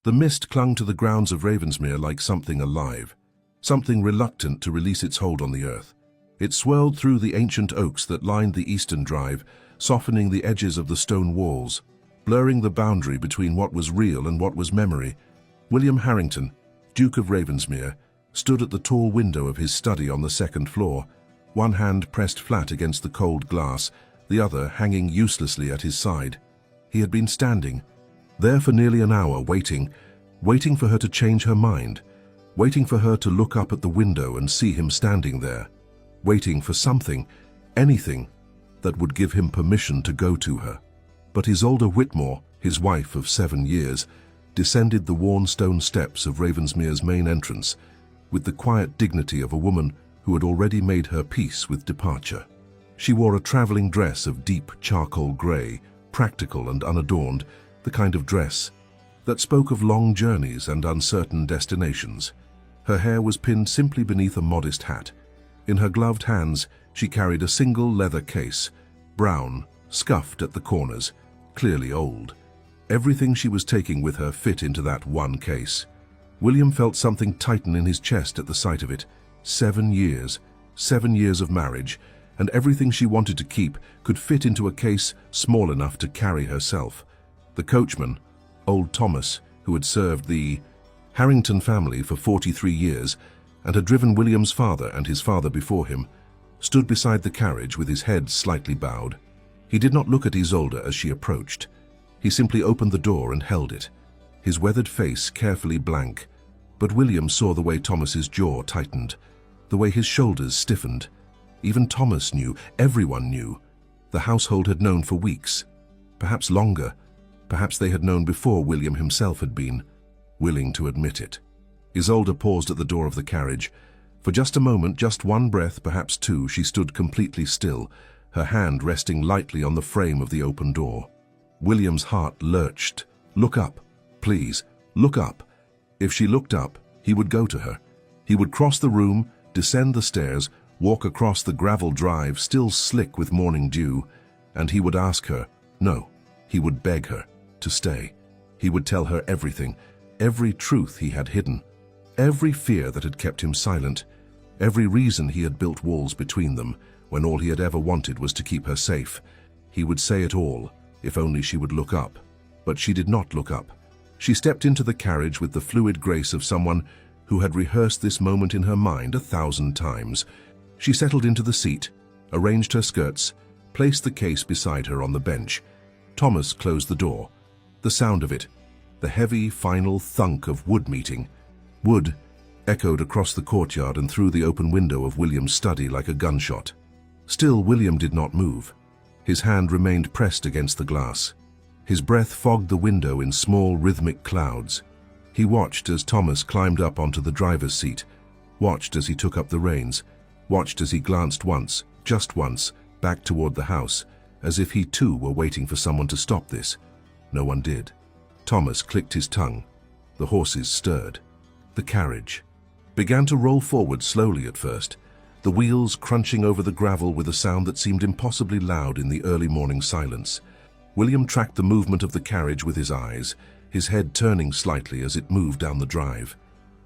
The mist clung to the grounds of Ravensmere like something alive, something reluctant to release its hold on the earth. It swirled through the ancient oaks that lined the eastern drive, softening the edges of the stone walls, blurring the boundary between what was real and what was memory. William Harrington, Duke of Ravensmere, stood at the tall window of his study on the second floor, one hand pressed flat against the cold glass, the other hanging uselessly at his side. He had been standing there for nearly an hour, waiting for her to change her mind, waiting for her to look up at the window and see him standing there, waiting for something, anything, that would give him permission to go to her. But Isolde Whitmore, his wife of 7 years, descended the worn stone steps of Ravensmere's main entrance with the quiet dignity of a woman who had already made her peace with departure. She wore a traveling dress of deep charcoal grey, practical and unadorned, the kind of dress that spoke of long journeys and uncertain destinations. Her hair was pinned simply beneath a modest hat. In her gloved hands, she carried a single leather case, brown, scuffed at the corners, clearly old. Everything she was taking with her fit into that one case. William felt something tighten in his chest at the sight of it. 7 years, 7 years of marriage, and everything she wanted to keep could fit into a case small enough to carry herself. The coachman, old Thomas, who had served the Harrington family for 43 years and had driven William's father and his father before him, stood beside the carriage with his head slightly bowed. He did not look at Isolde as she approached. He simply opened the door and held it, his weathered face carefully blank. But William saw the way Thomas's jaw tightened, the way his shoulders stiffened. Even Thomas knew, everyone knew. The household had known for weeks, perhaps longer. Perhaps they had known before William himself had been willing to admit it. Isolde paused at the door of the carriage. For just a moment, just one breath, perhaps two, she stood completely still, her hand resting lightly on the frame of the open door. William's heart lurched. Look up, please, look up. If she looked up, he would go to her. He would cross the room, descend the stairs, walk across the gravel drive still slick with morning dew, and he would ask her, no, he would beg her to stay. He would tell her everything, every truth he had hidden, every fear that had kept him silent, every reason he had built walls between them when all he had ever wanted was to keep her safe. He would say it all, if only she would look up. But she did not look up. She stepped into the carriage with the fluid grace of someone who had rehearsed this moment in her mind 1,000 times. She settled into the seat, arranged her skirts, placed the case beside her on the bench. Thomas closed the door. The sound of it, the heavy, final thunk of wood meeting. Wood echoed across the courtyard and through the open window of William's study like a gunshot. Still, William did not move. His hand remained pressed against the glass. His breath fogged the window in small, rhythmic clouds. He watched as Thomas climbed up onto the driver's seat, watched as he took up the reins, watched as he glanced once, just once, back toward the house, as if he too were waiting for someone to stop this. No one did. Thomas clicked his tongue. The horses stirred. The carriage began to roll forward slowly at first, the wheels crunching over the gravel with a sound that seemed impossibly loud in the early morning silence. William tracked the movement of the carriage with his eyes, his head turning slightly as it moved down the drive.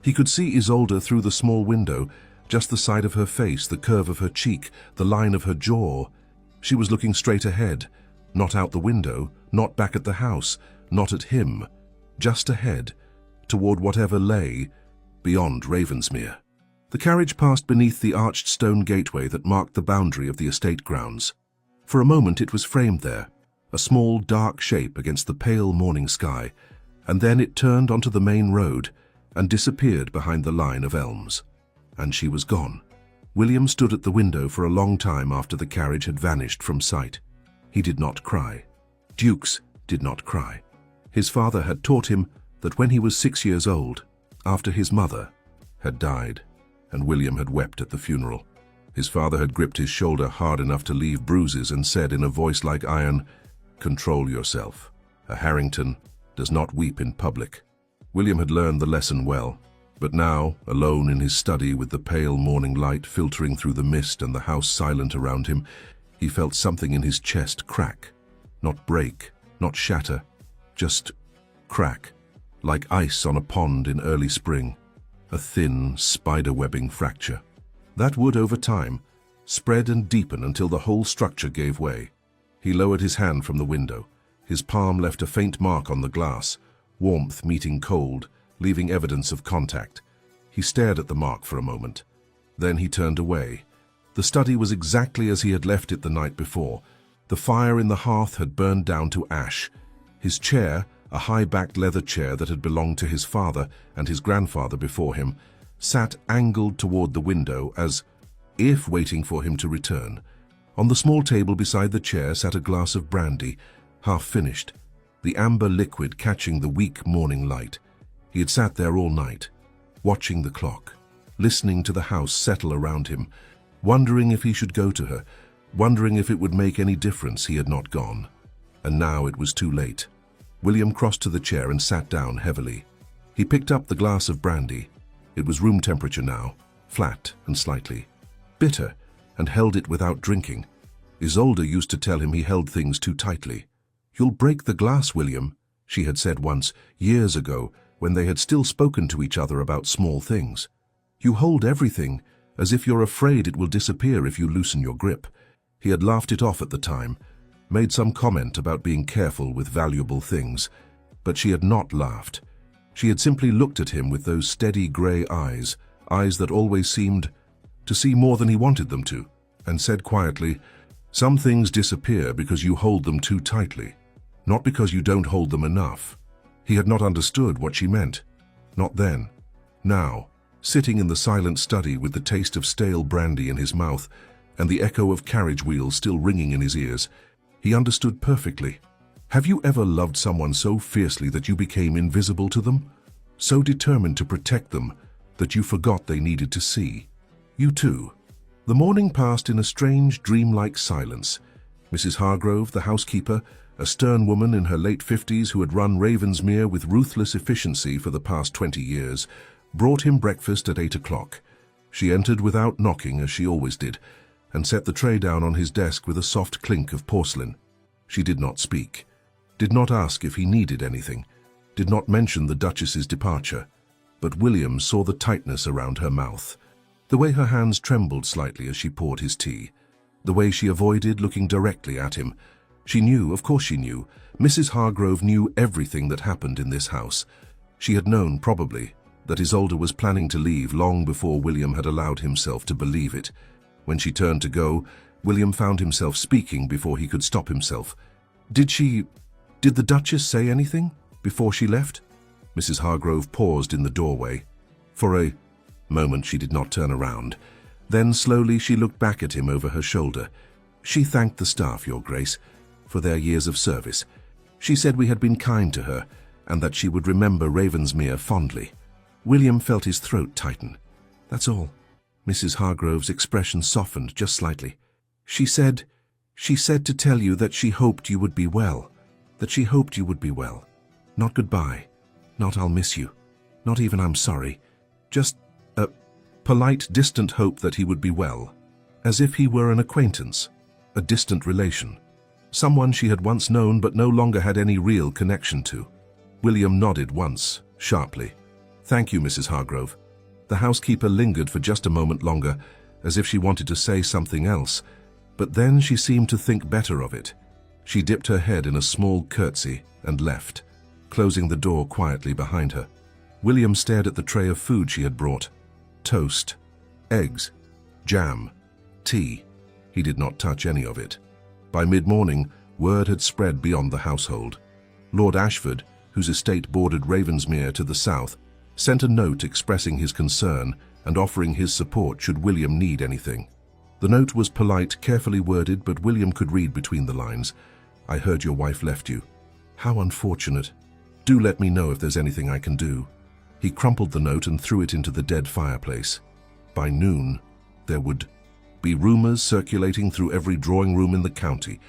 He could see Isolde through the small window, just the side of her face, the curve of her cheek, the line of her jaw. She was looking straight ahead, not out the window, not back at the house, not at him, just ahead, toward whatever lay beyond Ravensmere. The carriage passed beneath the arched stone gateway that marked the boundary of the estate grounds. For a moment it was framed there, a small dark shape against the pale morning sky, and then it turned onto the main road and disappeared behind the line of elms. And she was gone. William stood at the window for a long time after the carriage had vanished from sight. He did not cry. Dukes did not cry. His father had taught him that when he was 6 years old, after his mother had died, and William had wept at the funeral, his father had gripped his shoulder hard enough to leave bruises and said in a voice like iron, "Control yourself. A Harrington does not weep in public." William had learned the lesson well, but now, alone in his study with the pale morning light filtering through the mist and the house silent around him, he felt something in his chest crack. Not break, not shatter, just crack. like ice on a pond in early spring, a thin, spider-webbing fracture. That would, over time, spread and deepen until the whole structure gave way. He lowered his hand from the window. His palm left a faint mark on the glass, warmth meeting cold, leaving evidence of contact. He stared at the mark for a moment. Then he turned away. The study was exactly as he had left it the night before. The fire in the hearth had burned down to ash. His chair, a high-backed leather chair that had belonged to his father and his grandfather before him, sat angled toward the window as if waiting for him to return. On the small table beside the chair sat a glass of brandy, half finished, the amber liquid catching the weak morning light. He had sat there all night, watching the clock, listening to the house settle around him, wondering if he should go to her, wondering if it would make any difference he had not gone. And now it was too late. William crossed to the chair and sat down heavily. He picked up the glass of brandy. It was room temperature now, flat and slightly bitter, and held it without drinking. Isolde used to tell him he held things too tightly. "You'll break the glass, William," she had said once, years ago, when they had still spoken to each other about small things. "You hold everything, as if you're afraid it will disappear if you loosen your grip." He had laughed it off at the time, made some comment about being careful with valuable things, but she had not laughed. She had simply looked at him with those steady grey eyes, eyes that always seemed to see more than he wanted them to, and said quietly, "Some things disappear because you hold them too tightly, not because you don't hold them enough." He had not understood what she meant. Not then. Now, sitting in the silent study with the taste of stale brandy in his mouth and the echo of carriage wheels still ringing in his ears, he understood perfectly. Have you ever loved someone so fiercely that you became invisible to them? So determined to protect them that you forgot they needed to see? You too. The morning passed in a strange, dreamlike silence. Mrs. Hargrove, the housekeeper, a stern woman in her late 50s who had run Ravensmere with ruthless efficiency for the past 20 years, brought him breakfast at 8 o'clock. She entered without knocking, as she always did, and set the tray down on his desk with a soft clink of porcelain. She did not speak, did not ask if he needed anything, did not mention the Duchess's departure, but William saw the tightness around her mouth, the way her hands trembled slightly as she poured his tea, the way she avoided looking directly at him. She knew, of course she knew, Mrs. Hargrove knew everything that happened in this house. She had known, probably, that Isolde was planning to leave long before William had allowed himself to believe it. When she turned to go, William found himself speaking before he could stop himself. Did the Duchess say anything before she left?" Mrs. Hargrove paused in the doorway. For a moment she did not turn around. Then slowly she looked back at him over her shoulder. "She thanked the staff, Your Grace, for their years of service. She said we had been kind to her, and that she would remember Ravensmere fondly." William felt his throat tighten. "That's all." Mrs. Hargrove's expression softened just slightly. She said to tell you that she hoped you would be well. That she hoped you would be well. Not goodbye. Not I'll miss you. Not even I'm sorry. Just a polite, distant hope that he would be well. As if he were an acquaintance, a distant relation. Someone she had once known but no longer had any real connection to. William nodded once, sharply. "Thank you, Mrs. Hargrove." The housekeeper lingered for just a moment longer, as if she wanted to say something else, but then she seemed to think better of it. She dipped her head in a small curtsy and left, closing the door quietly behind her. William stared at the tray of food she had brought. Toast, eggs, jam, tea. He did not touch any of it. By mid-morning, word had spread beyond the household. Lord Ashford, whose estate bordered Ravensmere to the south, sent a note expressing his concern and offering his support should William need anything. The note was polite, carefully worded, but William could read between the lines. "I heard your wife left you. How unfortunate. Do let me know if there's anything I can do." He crumpled the note and threw it into the dead fireplace. By noon, there would be rumors circulating through every drawing room in the county.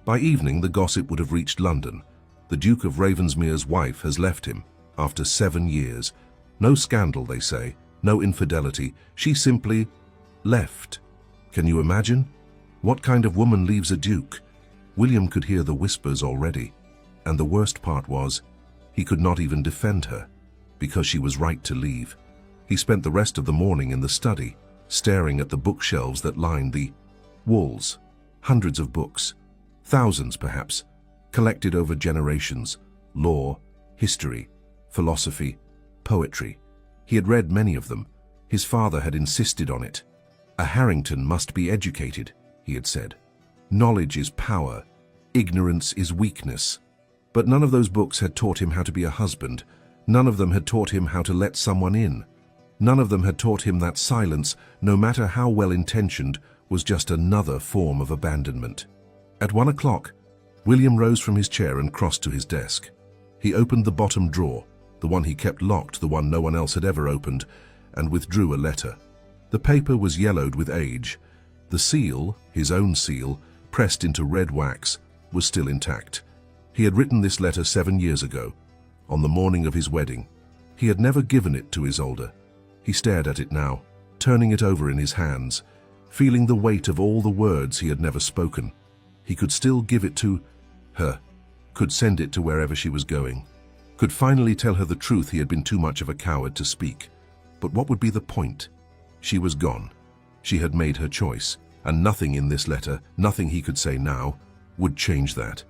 By evening, the gossip would have reached London. The Duke of Ravensmere's wife has left him, after 7 years. No scandal, they say, no infidelity. She simply left. Can you imagine? What kind of woman leaves a duke? William could hear the whispers already. And the worst part was, He could not even defend her, because she was right to leave. He spent the rest of the morning in the study, staring at the bookshelves that lined the walls. Hundreds of books, thousands perhaps, collected over generations: law, history, philosophy, poetry. He had read many of them. His father had insisted on it. "A Harrington must be educated," he had said. "Knowledge is power. Ignorance is weakness." But none of those books had taught him how to be a husband. None of them had taught him how to let someone in. None of them had taught him that silence, no matter how well-intentioned, was just another form of abandonment. At 1 o'clock, William rose from his chair and crossed to his desk. He opened the bottom drawer, the one he kept locked, the one no one else had ever opened, and withdrew a letter. The paper was yellowed with age. The seal, his own seal, pressed into red wax, was still intact. He had written this letter 7 years ago, on the morning of his wedding. He had never given it to Isolde. He stared at it now, turning it over in his hands, feeling the weight of all the words he had never spoken. He could still give it to her, could send it to wherever she was going, could finally tell her the truth he had been too much of a coward to speak. But what would be the point? She was gone. She had made her choice, and nothing in this letter, nothing he could say now, would change that.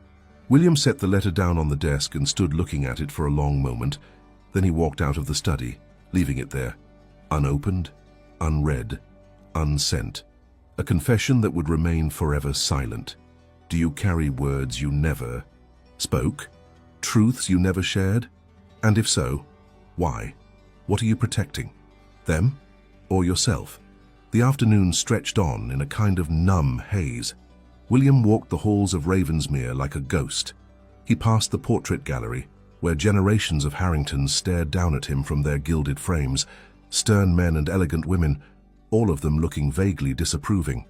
William set the letter down on the desk and stood looking at it for a long moment. Then he walked out of the study, leaving it there, unopened, unread, unsent. A confession that would remain forever silent. Do you carry words you never spoke? Truths you never shared? And if so, why? What are you protecting? Them or yourself? The afternoon stretched on in a kind of numb haze. William walked the halls of Ravensmere like a ghost. He passed the portrait gallery, where generations of Harringtons stared down at him from their gilded frames, stern men and elegant women, all of them looking vaguely disapproving.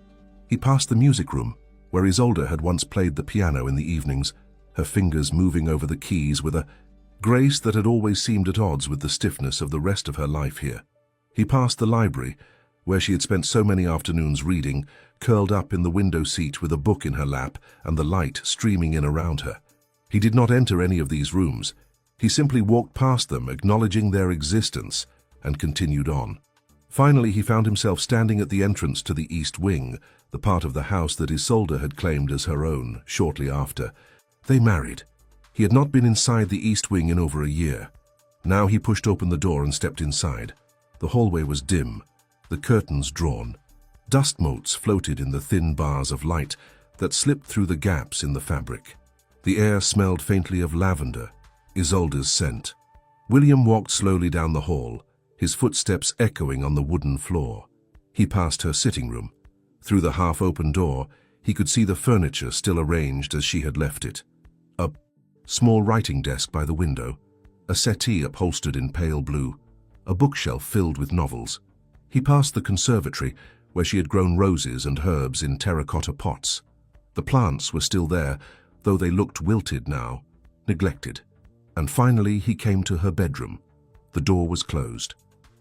He passed the music room, where Isolde had once played the piano in the evenings, her fingers moving over the keys with a grace that had always seemed at odds with the stiffness of the rest of her life here. He passed the library, where she had spent so many afternoons reading, curled up in the window seat with a book in her lap and the light streaming in around her. He did not enter any of these rooms. He simply walked past them, acknowledging their existence, and continued on. Finally, he found himself standing at the entrance to the East Wing, the part of the house that Isolde had claimed as her own shortly after. They married. He had not been inside the East Wing in over a year. Now he pushed open the door and stepped inside. The hallway was dim, the curtains drawn. Dust motes floated in the thin bars of light that slipped through the gaps in the fabric. The air smelled faintly of lavender, Isolde's scent. William walked slowly down the hall, his footsteps echoing on the wooden floor. He passed her sitting room. Through the half-open door, he could see the furniture still arranged as she had left it. A small writing desk by the window, a settee upholstered in pale blue, a bookshelf filled with novels. He passed the conservatory, where she had grown roses and herbs in terracotta pots. The plants were still there, though they looked wilted now, neglected. And finally he came to her bedroom. The door was closed.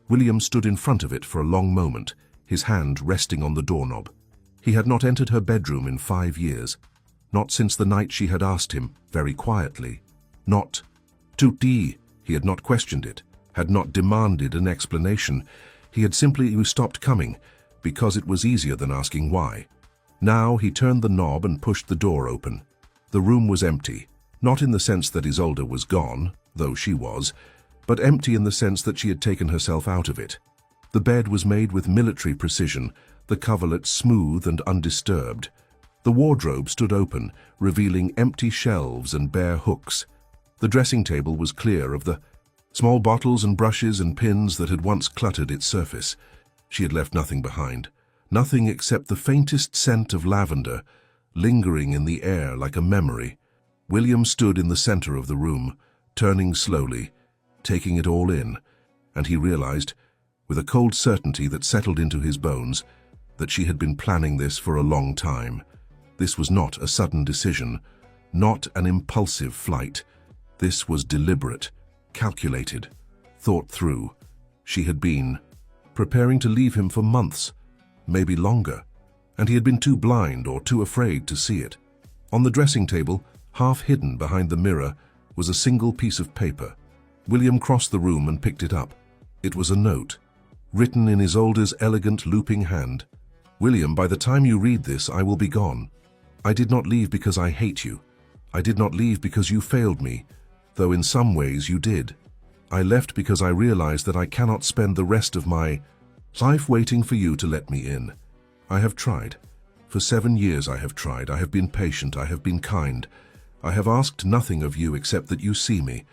William stood in front of it for a long moment, his hand resting on the doorknob. He had not entered her bedroom in 5 years, not since the night she had asked him, very quietly. Not tutti. He had not questioned it, had not demanded an explanation. He had simply stopped coming, because it was easier than asking why. Now he turned the knob and pushed the door open. The room was empty, not in the sense that Isolde was gone, though she was, but empty in the sense that she had taken herself out of it. The bed was made with military precision, the coverlet smooth and undisturbed. The wardrobe stood open, revealing empty shelves and bare hooks. The dressing table was clear of the small bottles and brushes and pins that had once cluttered its surface. She had left nothing behind, nothing except the faintest scent of lavender, lingering in the air like a memory. William stood in the center of the room, turning slowly, taking it all in, and he realized, with a cold certainty that settled into his bones, that she had been planning this for a long time. This was not a sudden decision, not an impulsive flight. This was deliberate, calculated, thought through. She had been preparing to leave him for months, maybe longer, and he had been too blind or too afraid to see it. On the dressing table, half hidden behind the mirror, was a single piece of paper. William crossed the room and picked it up. It was a note, written in Isolde's elegant, looping hand. "William, by the time you read this, I will be gone. I did not leave because I hate you. I did not leave because you failed me, though in some ways you did. I left because I realized that I cannot spend the rest of my life waiting for you to let me in. I have tried. For 7 years I have tried. I have been patient. I have been kind. I have asked nothing of you except that you see me.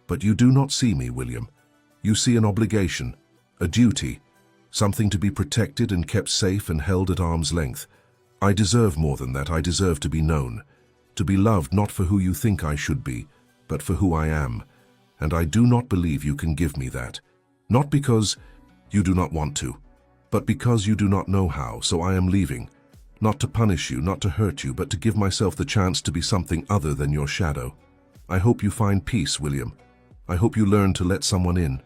But you do not see me, William. You see an obligation, a duty, something to be protected and kept safe and held at arm's length. I deserve more than that. I deserve to be known, to be loved not for who you think I should be, but for who I am. And I do not believe you can give me that. Not because you do not want to, but because you do not know how, so I am leaving. Not to punish you, not to hurt you, but to give myself the chance to be something other than your shadow. I hope you find peace, William. I hope you learn to let someone in.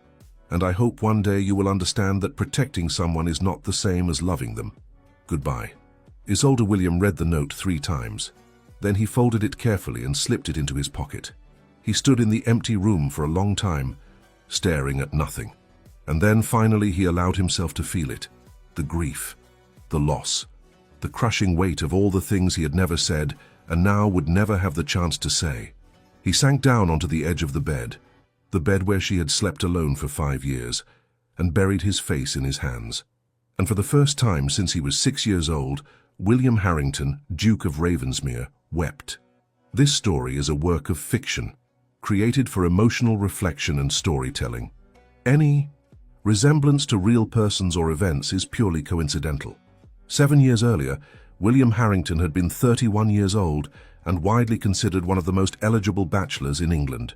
And I hope one day you will understand that protecting someone is not the same as loving them. Goodbye." Isolde William read the note 3 times. Then he folded it carefully and slipped it into his pocket. He stood in the empty room for a long time, staring at nothing. And then finally he allowed himself to feel it. The grief, the loss, the crushing weight of all the things he had never said and now would never have the chance to say. He sank down onto the edge of the bed where she had slept alone for 5 years, and buried his face in his hands. And for the first time since he was 6 years old, William Harrington, Duke of Ravensmere, wept. This story is a work of fiction, created for emotional reflection and storytelling. Any resemblance to real persons or events is purely coincidental. 7 years earlier, William Harrington had been 31 years old and widely considered one of the most eligible bachelors in England.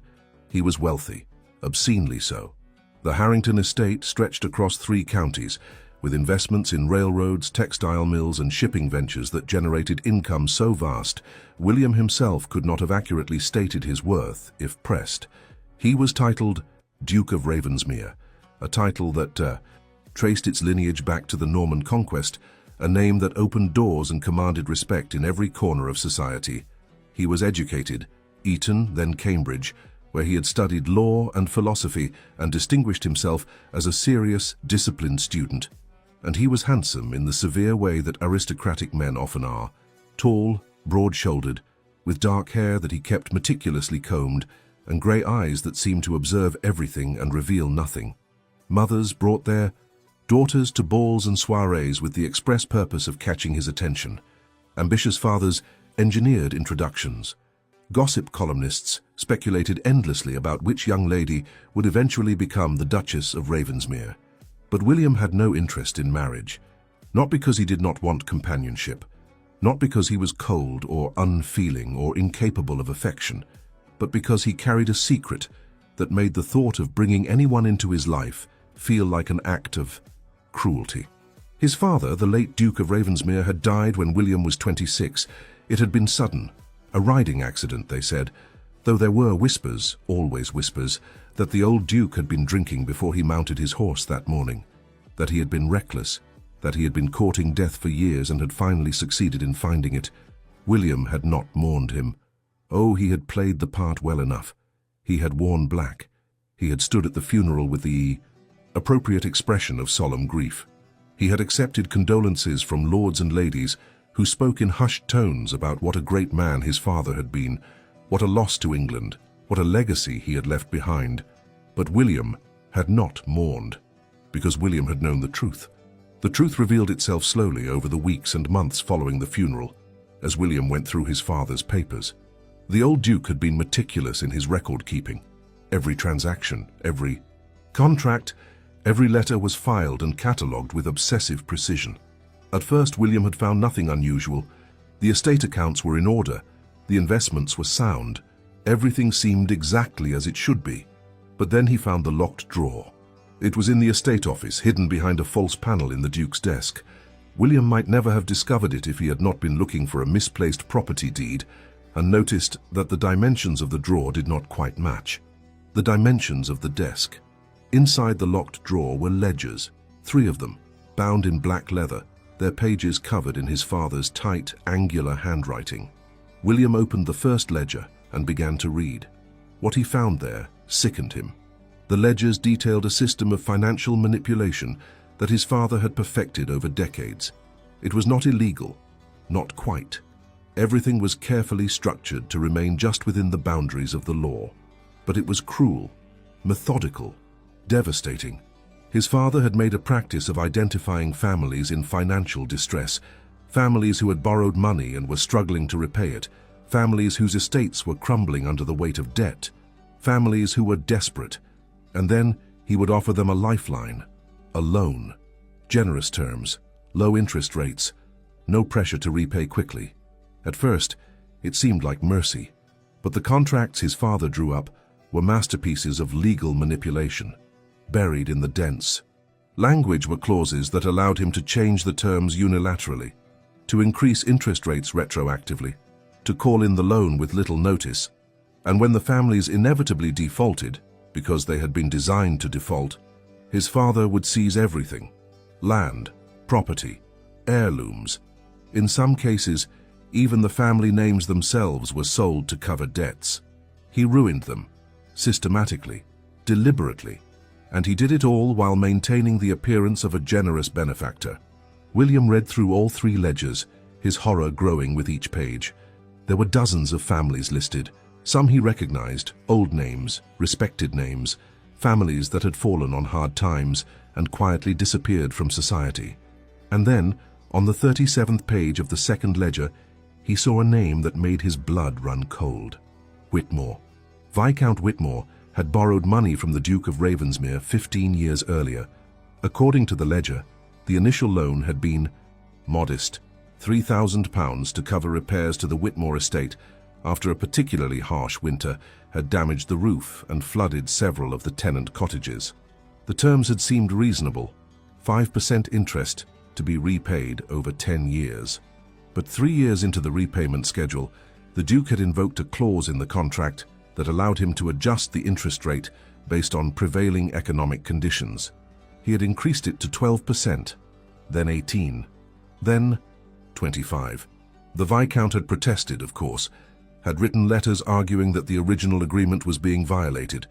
He was wealthy, obscenely so. The Harrington estate stretched across 3 counties, with investments in railroads, textile mills, and shipping ventures that generated income so vast, William himself could not have accurately stated his worth if pressed. He was titled Duke of Ravensmere, a title that traced its lineage back to the Norman conquest, a name that opened doors and commanded respect in every corner of society. He was educated, Eton, then Cambridge, where he had studied law and philosophy and distinguished himself as a serious, disciplined student. And he was handsome in the severe way that aristocratic men often are, tall, broad-shouldered, with dark hair that he kept meticulously combed, and grey eyes that seemed to observe everything and reveal nothing. Mothers brought their daughters to balls and soirees with the express purpose of catching his attention. Ambitious fathers engineered introductions. Gossip columnists speculated endlessly about which young lady would eventually become the Duchess of Ravensmere. But William had no interest in marriage, not because he did not want companionship, not because he was cold or unfeeling or incapable of affection, but because he carried a secret that made the thought of bringing anyone into his life feel like an act of cruelty. His father, the late Duke of Ravensmere, had died when William was 26. It had been sudden, a riding accident, they said, though there were whispers, always whispers, that the old Duke had been drinking before he mounted his horse that morning, that he had been reckless, that he had been courting death for years and had finally succeeded in finding it. William had not mourned him. Oh, he had played the part well enough. He had worn black. He had stood at the funeral with the appropriate expression of solemn grief. He had accepted condolences from lords and ladies who spoke in hushed tones about what a great man his father had been, what a loss to England, what a legacy he had left behind. But William had not mourned, because William had known the truth. The truth revealed itself slowly over the weeks and months following the funeral, as William went through his father's papers. The old Duke had been meticulous in his record-keeping. Every transaction, every contract, every letter was filed and catalogued with obsessive precision. At first, William had found nothing unusual. The estate accounts were in order, the investments were sound, everything seemed exactly as it should be. But then he found the locked drawer. It was in the estate office, hidden behind a false panel in the Duke's desk. William might never have discovered it if he had not been looking for a misplaced property deed and noticed that the dimensions of the drawer did not quite match. The dimensions of the desk. Inside the locked drawer were ledgers, 3 of them, bound in black leather, their pages covered in his father's tight, angular handwriting. William opened the first ledger and began to read. What he found there sickened him. The ledgers detailed a system of financial manipulation that his father had perfected over decades. It was not illegal, not quite. Everything was carefully structured to remain just within the boundaries of the law. But it was cruel, methodical, devastating. His father had made a practice of identifying families in financial distress, families who had borrowed money and were struggling to repay it, families whose estates were crumbling under the weight of debt, families who were desperate, and then he would offer them a lifeline, a loan, generous terms, low interest rates, no pressure to repay quickly. At first, it seemed like mercy, but the contracts his father drew up were masterpieces of legal manipulation, buried in the dents. Language were clauses that allowed him to change the terms unilaterally, to increase interest rates retroactively, to call in the loan with little notice, and when the families inevitably defaulted, because they had been designed to default, his father would seize everything: land, property, heirlooms. In some cases, even the family names themselves were sold to cover debts. He ruined them, systematically, deliberately, and he did it all while maintaining the appearance of a generous benefactor. William read through all 3 ledgers, his horror growing with each page. There were dozens of families listed. Some he recognized, old names, respected names, families that had fallen on hard times and quietly disappeared from society. And then, on the 37th page of the second ledger, he saw a name that made his blood run cold. Whitmore. Viscount Whitmore had borrowed money from the Duke of Ravensmere 15 years earlier. According to the ledger, the initial loan had been modest, £3,000 to cover repairs to the Whitmore estate after a particularly harsh winter had damaged the roof and flooded several of the tenant cottages. The terms had seemed reasonable, 5% interest to be repaid over 10 years. But 3 years into the repayment schedule, the Duke had invoked a clause in the contract that allowed him to adjust the interest rate based on prevailing economic conditions. He had increased it to 12%, then 18%, then 25%. The Viscount had protested, of course, had written letters arguing that the original agreement was being violated,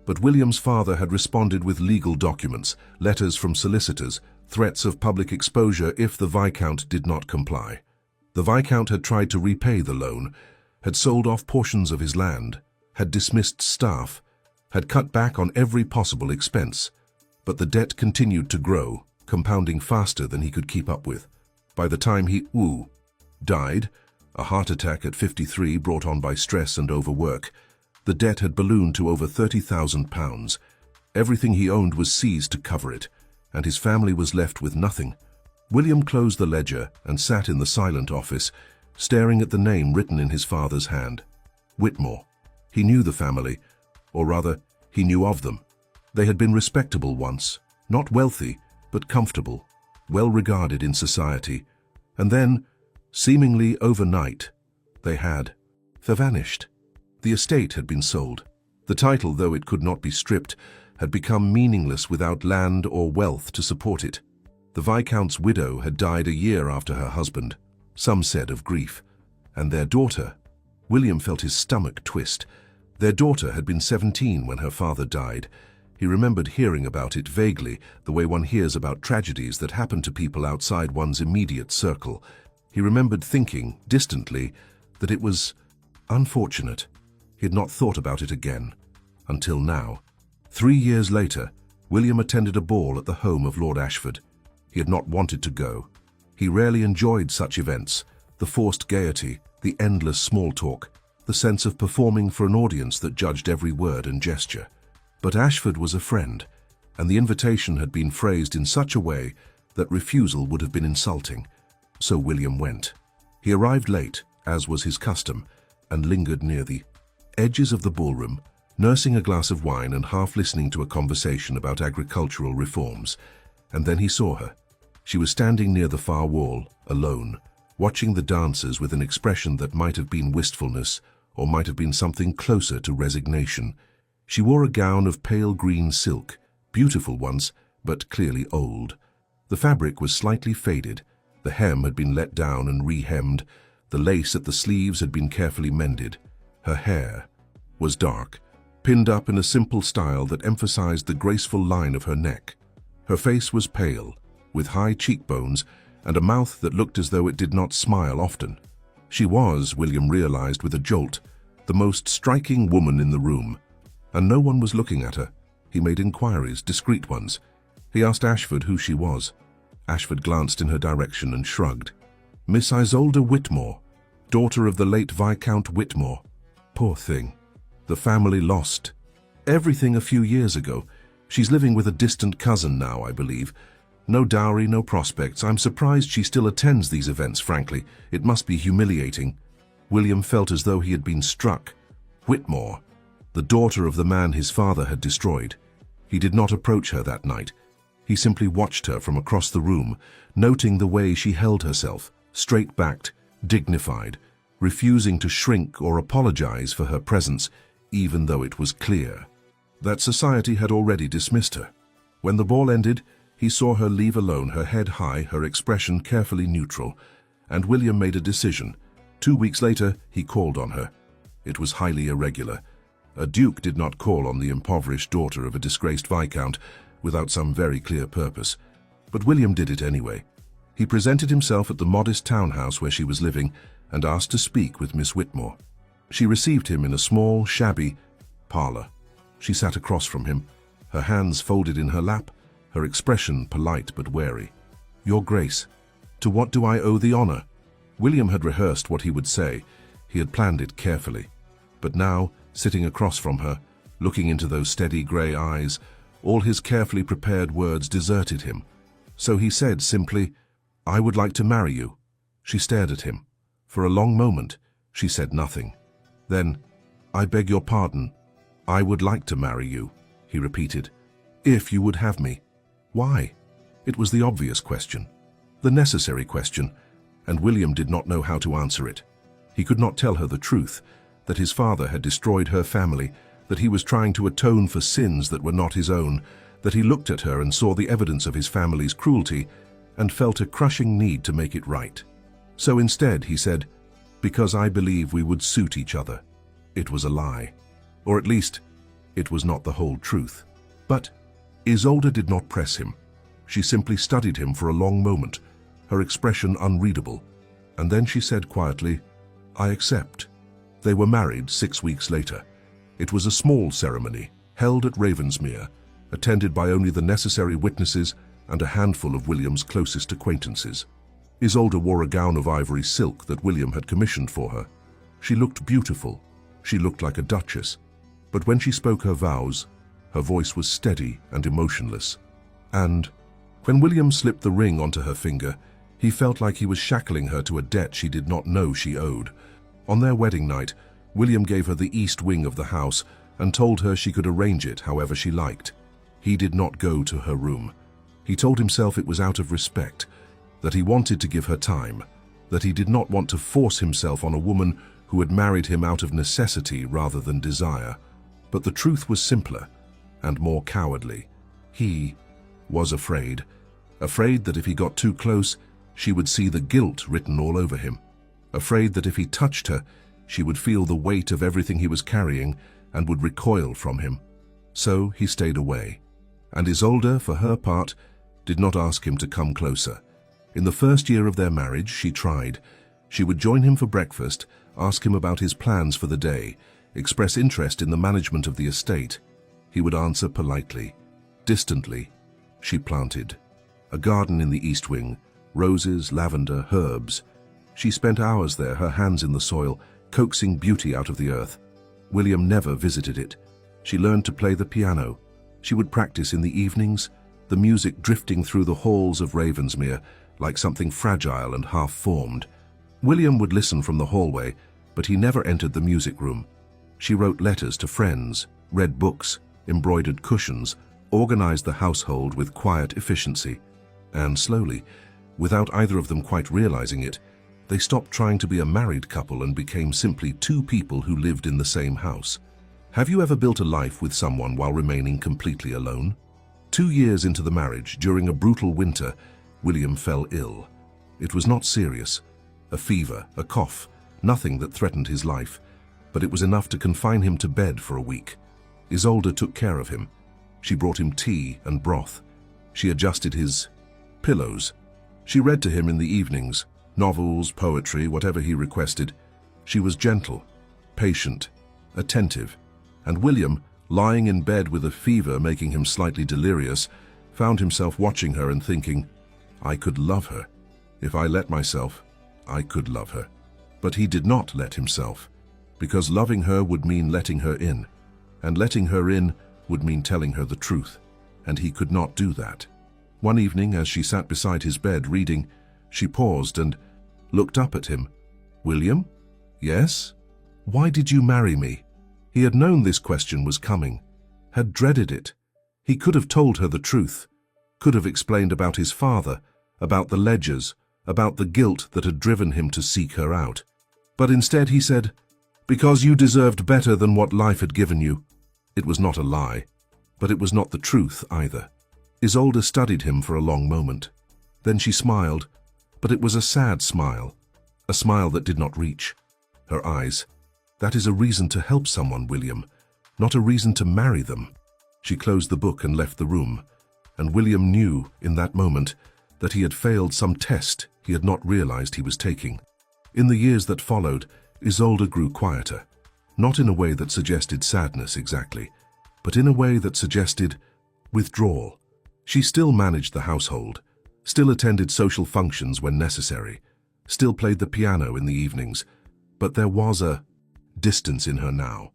but William's father had responded with legal documents, letters from solicitors, threats of public exposure if the Viscount did not comply. The Viscount had tried to repay the loan, had sold off portions of his land, had dismissed staff, had cut back on every possible expense, but the debt continued to grow, compounding faster than he could keep up with. By the time he died, a heart attack at 53 brought on by stress and overwork, the debt had ballooned to over £30,000. Everything he owned was seized to cover it, and his family was left with nothing. William closed the ledger and sat in the silent office, staring at the name written in his father's hand. Whitmore. He knew the family, or rather, he knew of them. They had been respectable once, not wealthy, but comfortable, well regarded in society. And then, seemingly overnight, they had vanished. The estate had been sold. The title, though it could not be stripped, had become meaningless without land or wealth to support it. The Viscount's widow had died a year after her husband, some said of grief, and their daughter. William felt his stomach twist. Their daughter had been 17 when her father died. He remembered hearing about it vaguely, the way one hears about tragedies that happen to people outside one's immediate circle. He remembered thinking, distantly, that it was unfortunate. He had not thought about it again, until now. 3 years later, William attended a ball at the home of Lord Ashford. He had not wanted to go. He rarely enjoyed such events, the forced gaiety, the endless small talk, the sense of performing for an audience that judged every word and gesture. But Ashford was a friend, and the invitation had been phrased in such a way that refusal would have been insulting. So William went. He arrived late, as was his custom, and lingered near the edges of the ballroom, nursing a glass of wine and half listening to a conversation about agricultural reforms. And then he saw her. She was standing near the far wall, alone, watching the dancers with an expression that might have been wistfulness or might have been something closer to resignation. She wore a gown of pale green silk, beautiful once, but clearly old. The fabric was slightly faded, the hem had been let down and re-hemmed, the lace at the sleeves had been carefully mended. Her hair was dark, pinned up in a simple style that emphasized the graceful line of her neck. Her face was pale, with high cheekbones and a mouth that looked as though it did not smile often. She was, William realized with a jolt, the most striking woman in the room, and no one was looking at her. He made inquiries, discreet ones. He asked Ashford who she was. Ashford glanced in her direction and shrugged. Miss Isolde Whitmore, daughter of the late Viscount Whitmore. Poor thing. The family lost everything a few years ago. She's living with a distant cousin now, I believe. No dowry, no prospects. I'm surprised she still attends these events, frankly. It must be humiliating. William felt as though he had been struck. Whitmore, the daughter of the man his father had destroyed. He did not approach her that night. He simply watched her from across the room, noting the way she held herself, straight-backed, dignified, refusing to shrink or apologize for her presence, even though it was clear that society had already dismissed her. When the ball ended, he saw her leave alone, her head high, her expression carefully neutral, and William made a decision. 2 weeks later, he called on her. It was highly irregular. A duke did not call on the impoverished daughter of a disgraced viscount without some very clear purpose. But William did it anyway. He presented himself at the modest townhouse where she was living and asked to speak with Miss Whitmore. She received him in a small, shabby parlor. She sat across from him, her hands folded in her lap, her expression polite but wary. Your Grace, to what do I owe the honor? William had rehearsed what he would say. He had planned it carefully. But now, sitting across from her, looking into those steady grey eyes, all his carefully prepared words deserted him. So he said simply, I would like to marry you. She stared at him. For a long moment, she said nothing. Then, I beg your pardon. I would like to marry you, he repeated. If you would have me. Why? It was the obvious question, the necessary question, and William did not know how to answer it. He could not tell her the truth, that his father had destroyed her family, that he was trying to atone for sins that were not his own, that he looked at her and saw the evidence of his family's cruelty and felt a crushing need to make it right. So instead he said, because I believe we would suit each other. It was a lie. Or at least, it was not the whole truth. But Isolde did not press him. She simply studied him for a long moment, her expression unreadable, and then she said quietly, I accept. They were married 6 weeks later. It was a small ceremony, held at Ravensmere, attended by only the necessary witnesses and a handful of William's closest acquaintances. Isolde wore a gown of ivory silk that William had commissioned for her. She looked beautiful. She looked like a duchess. But when she spoke her vows, her voice was steady and emotionless. And when William slipped the ring onto her finger, he felt like he was shackling her to a debt she did not know she owed. On their wedding night, William gave her the east wing of the house and told her she could arrange it however she liked. He did not go to her room. He told himself it was out of respect, that he wanted to give her time, that he did not want to force himself on a woman who had married him out of necessity rather than desire. But the truth was simpler and more cowardly. He was afraid that if he got too close, she would see the guilt written all over him. Afraid that if he touched her, she would feel the weight of everything he was carrying and would recoil from him. So he stayed away. And Isolde, for her part, did not ask him to come closer. In the first year of their marriage, she tried. She would join him for breakfast, ask him about his plans for the day, express interest in the management of the estate. He would answer politely. Distantly, she planted a garden in the east wing, roses, lavender, herbs. She spent hours there, her hands in the soil, coaxing beauty out of the earth. William never visited it. She learned to play the piano. She would practice in the evenings, the music drifting through the halls of Ravensmere like something fragile and half-formed. William would listen from the hallway, but he never entered the music room. She wrote letters to friends, read books, embroidered cushions, organized the household with quiet efficiency. And slowly, without either of them quite realizing it, they stopped trying to be a married couple and became simply two people who lived in the same house. Have you ever built a life with someone while remaining completely alone? 2 years into the marriage, during a brutal winter, William fell ill. It was not serious. A fever, a cough, nothing that threatened his life, but it was enough to confine him to bed for a week. Isolde took care of him. She brought him tea and broth. She adjusted his pillows. She read to him in the evenings, novels, poetry, whatever he requested. She was gentle, patient, attentive, and William, lying in bed with a fever making him slightly delirious, found himself watching her and thinking, I could love her. If I let myself, I could love her. But he did not let himself, because loving her would mean letting her in, and letting her in would mean telling her the truth, and he could not do that. One evening, as she sat beside his bed reading, she paused and looked up at him. William? Yes? Why did you marry me? He had known this question was coming, had dreaded it. He could have told her the truth, could have explained about his father, about the ledgers, about the guilt that had driven him to seek her out. But instead he said, because you deserved better than what life had given you. It was not a lie, but it was not the truth either. Isolde studied him for a long moment. Then she smiled, but it was a sad smile, a smile that did not reach. Her eyes. That is a reason to help someone, William, not a reason to marry them. She closed the book and left the room, and William knew in that moment that he had failed some test he had not realized he was taking. In the years that followed, Isolde grew quieter, not in a way that suggested sadness exactly, but in a way that suggested withdrawal. She still managed the household, still attended social functions when necessary, still played the piano in the evenings, but there was a distance in her now,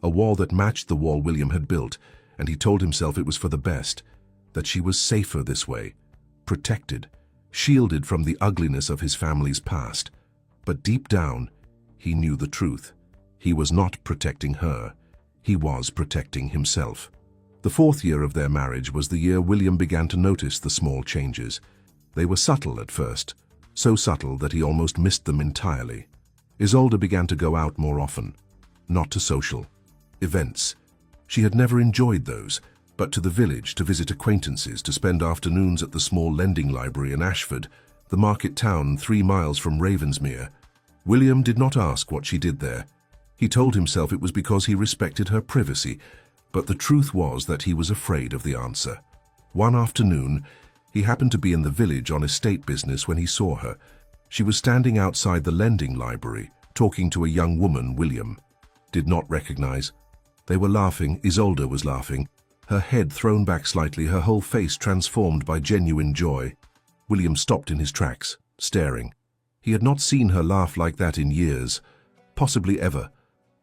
a wall that matched the wall William had built, and he told himself it was for the best, that she was safer this way, protected, shielded from the ugliness of his family's past. But deep down, he knew the truth. He was not protecting her, he was protecting himself. The 4th year of their marriage was the year William began to notice the small changes. They were subtle at first, so subtle that he almost missed them entirely. Isolde began to go out more often, not to social events. She had never enjoyed those, but to the village to visit acquaintances, to spend afternoons at the small lending library in Ashford, the market town 3 miles from Ravensmere. William did not ask what she did there. He told himself it was because he respected her privacy, but the truth was that he was afraid of the answer. One afternoon, he happened to be in the village on estate business when he saw her. She was standing outside the lending library, talking to a young woman William did not recognize. They were laughing, Isolde was laughing, her head thrown back slightly, her whole face transformed by genuine joy. William stopped in his tracks, staring. He had not seen her laugh like that in years, possibly ever,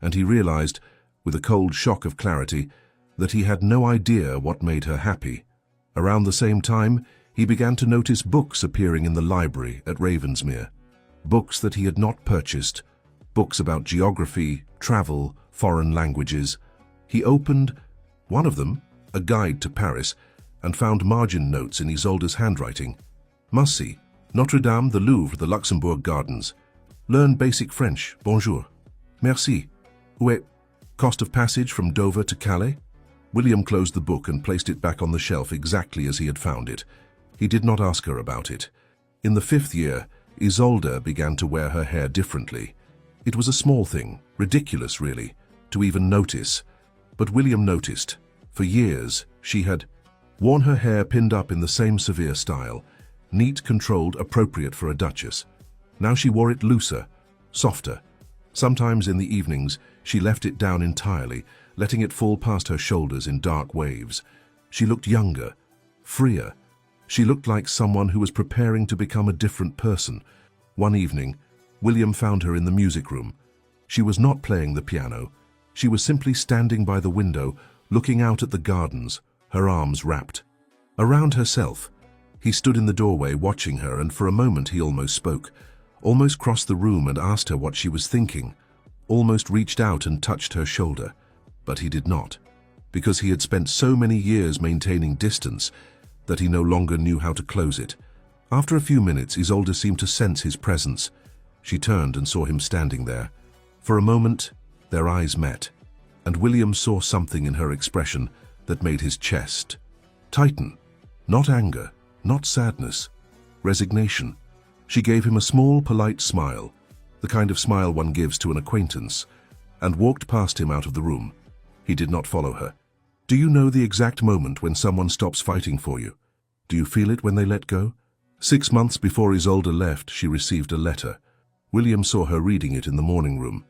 and he realized, with a cold shock of clarity, that he had no idea what made her happy. Around the same time, he began to notice books appearing in the library at Ravensmere. Books that he had not purchased, books about geography, travel, foreign languages. He opened one of them, a guide to Paris, and found margin notes in Isolde's handwriting. Must see. Notre Dame, the Louvre, the Luxembourg Gardens. Learn basic French. Bonjour. Merci. Où est cost of passage from Dover to Calais? William closed the book and placed it back on the shelf exactly as he had found it. He did not ask her about it. In the 5th year, Isolde began to wear her hair differently. It was a small thing, ridiculous really, to even notice. But William noticed. For years, she had worn her hair pinned up in the same severe style, neat, controlled, appropriate for a duchess. Now she wore it looser, softer. Sometimes in the evenings, she left it down entirely, letting it fall past her shoulders in dark waves. She looked younger, freer. She looked like someone who was preparing to become a different person. One evening, William found her in the music room. She was not playing the piano. She was simply standing by the window, looking out at the gardens, her arms wrapped around herself. He stood in the doorway watching her, and for a moment he almost spoke, almost crossed the room and asked her what she was thinking, almost reached out and touched her shoulder. But he did not, because he had spent so many years maintaining distance that he no longer knew how to close it. After a few minutes, Isolde seemed to sense his presence. She turned and saw him standing there. For a moment, their eyes met, and William saw something in her expression that made his chest tighten. Not anger, not sadness, resignation. She gave him a small, polite smile, the kind of smile one gives to an acquaintance, and walked past him out of the room. He did not follow her. Do you know the exact moment when someone stops fighting for you? Do you feel it when they let go? 6 months before Isolde left, she received a letter. William saw her reading it in the morning room.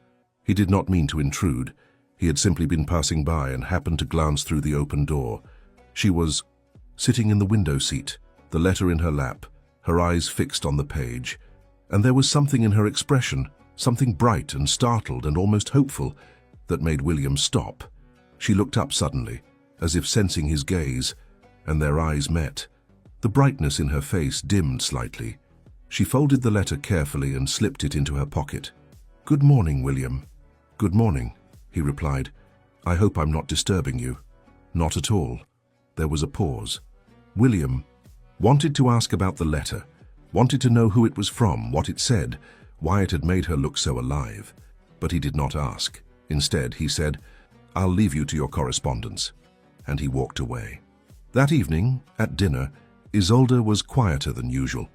He did not mean to intrude. He had simply been passing by and happened to glance through the open door. She was sitting in the window seat, the letter in her lap, her eyes fixed on the page. And there was something in her expression, something bright and startled and almost hopeful, that made William stop. She looked up suddenly, as if sensing his gaze, and their eyes met. The brightness in her face dimmed slightly. She folded the letter carefully and slipped it into her pocket. "Good morning, William." "Good morning," he replied. "I hope I'm not disturbing you." "Not at all." There was a pause. William wanted to ask about the letter, wanted to know who it was from, what it said, why it had made her look so alive. But he did not ask. Instead, he said, "I'll leave you to your correspondence." And he walked away. That evening, at dinner, Isolde was quieter than usual.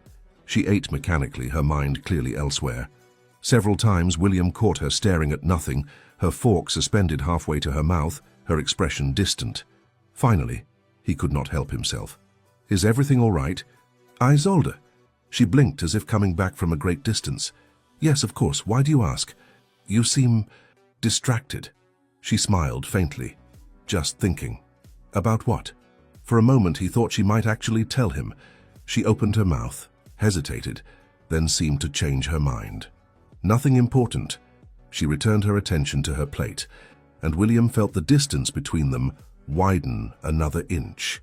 She ate mechanically, her mind clearly elsewhere. Several times William caught her staring at nothing, her fork suspended halfway to her mouth, her expression distant. Finally, he could not help himself. "Is everything all right?" "Isolde." She blinked as if coming back from a great distance. "Yes, of course. Why do you ask? You seem distracted." She smiled faintly. "Just thinking." "About what?" For a moment he thought she might actually tell him. She opened her mouth, hesitated, then seemed to change her mind. "Nothing important." She returned her attention to her plate, and William felt the distance between them widen another inch.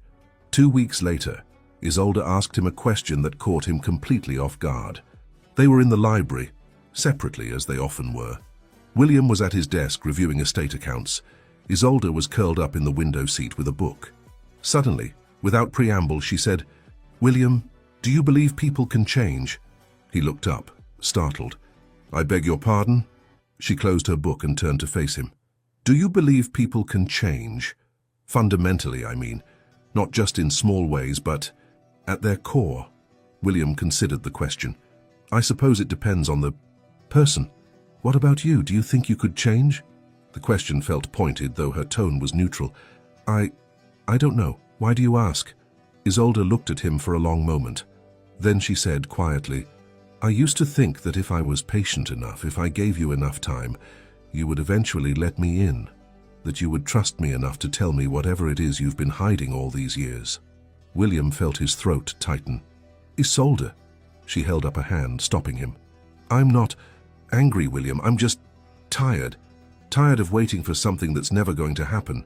2 weeks later, Isolde asked him a question that caught him completely off guard. They were in the library, separately as they often were. William was at his desk reviewing estate accounts. Isolde was curled up in the window seat with a book. Suddenly, without preamble, she said, "William, do you believe people can change?" He looked up, startled. "I beg your pardon?" She closed her book and turned to face him. "Do you believe people can change? Fundamentally, I mean. Not just in small ways, but at their core." William considered the question. "I suppose it depends on the person. What about you? Do you think you could change?" The question felt pointed, though her tone was neutral. I don't know. Why do you ask?" Isolde looked at him for a long moment. Then she said quietly, "I used to think that if I was patient enough, if I gave you enough time, you would eventually let me in, that you would trust me enough to tell me whatever it is you've been hiding all these years." William felt his throat tighten. "Isolde." She held up a hand, stopping him. "I'm not angry, William. I'm just tired. Tired of waiting for something that's never going to happen.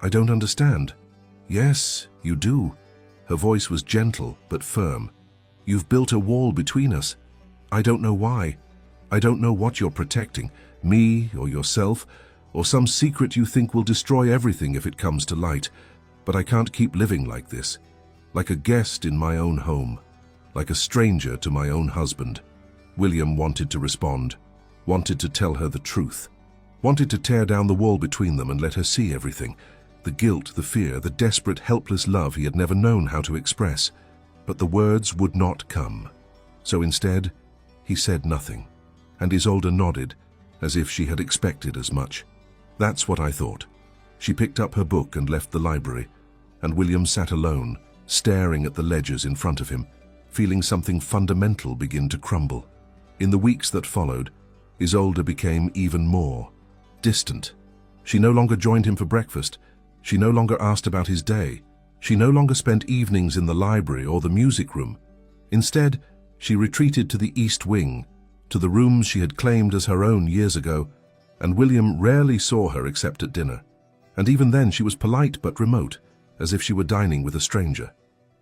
I don't understand." "Yes, you do." Her voice was gentle but firm. "You've built a wall between us. I don't know why. I don't know what you're protecting, me or yourself, or some secret you think will destroy everything if it comes to light. But I can't keep living like this, like a guest in my own home, like a stranger to my own husband." William wanted to respond, wanted to tell her the truth, wanted to tear down the wall between them and let her see everything. The guilt, the fear, the desperate, helpless love he had never known how to express. But the words would not come. So instead, he said nothing, and Isolde nodded, as if she had expected as much. "That's what I thought." She picked up her book and left the library, and William sat alone, staring at the ledgers in front of him, feeling something fundamental begin to crumble. In the weeks that followed, Isolde became even more distant. She no longer joined him for breakfast. She no longer asked about his day. She no longer spent evenings in the library or the music room. Instead, she retreated to the East Wing, to the rooms she had claimed as her own years ago, and William rarely saw her except at dinner. And even then she was polite but remote, as if she were dining with a stranger.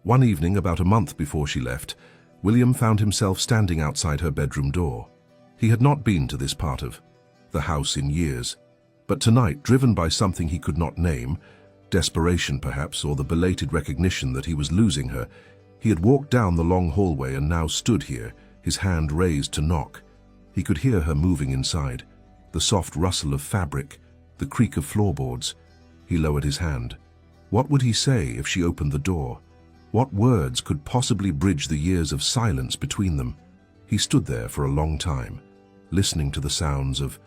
One evening, about a month before she left, William found himself standing outside her bedroom door. He had not been to this part of the house in years, but tonight, driven by something he could not name, desperation perhaps, or the belated recognition that he was losing her, he had walked down the long hallway and now stood here, his hand raised to knock. He could hear her moving inside, the soft rustle of fabric, the creak of floorboards. He lowered his hand. What would he say if she opened the door? What words could possibly bridge the years of silence between them? He stood there for a long time, listening to the sounds of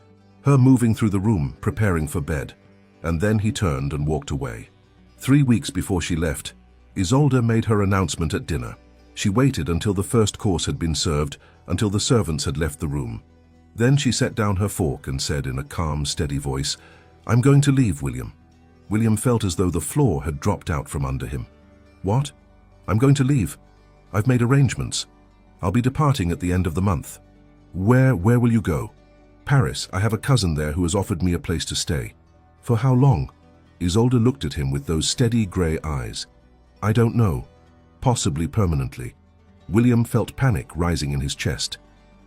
her moving through the room, preparing for bed. and then he turned and walked away. 3 weeks before she left, Isolde made her announcement at dinner. She waited until the first course had been served, until the servants had left the room. Then she set down her fork and said in a calm, steady voice, "I'm going to leave, William." William felt as though the floor had dropped out from under him. "What? I'm going to leave. I've made arrangements. I'll be departing at the end of the month." Where will you go?" "Paris. I have a cousin there who has offered me a place to stay." "For how long?" Isolde looked at him with those steady grey eyes. "I don't know. Possibly permanently." William felt panic rising in his chest.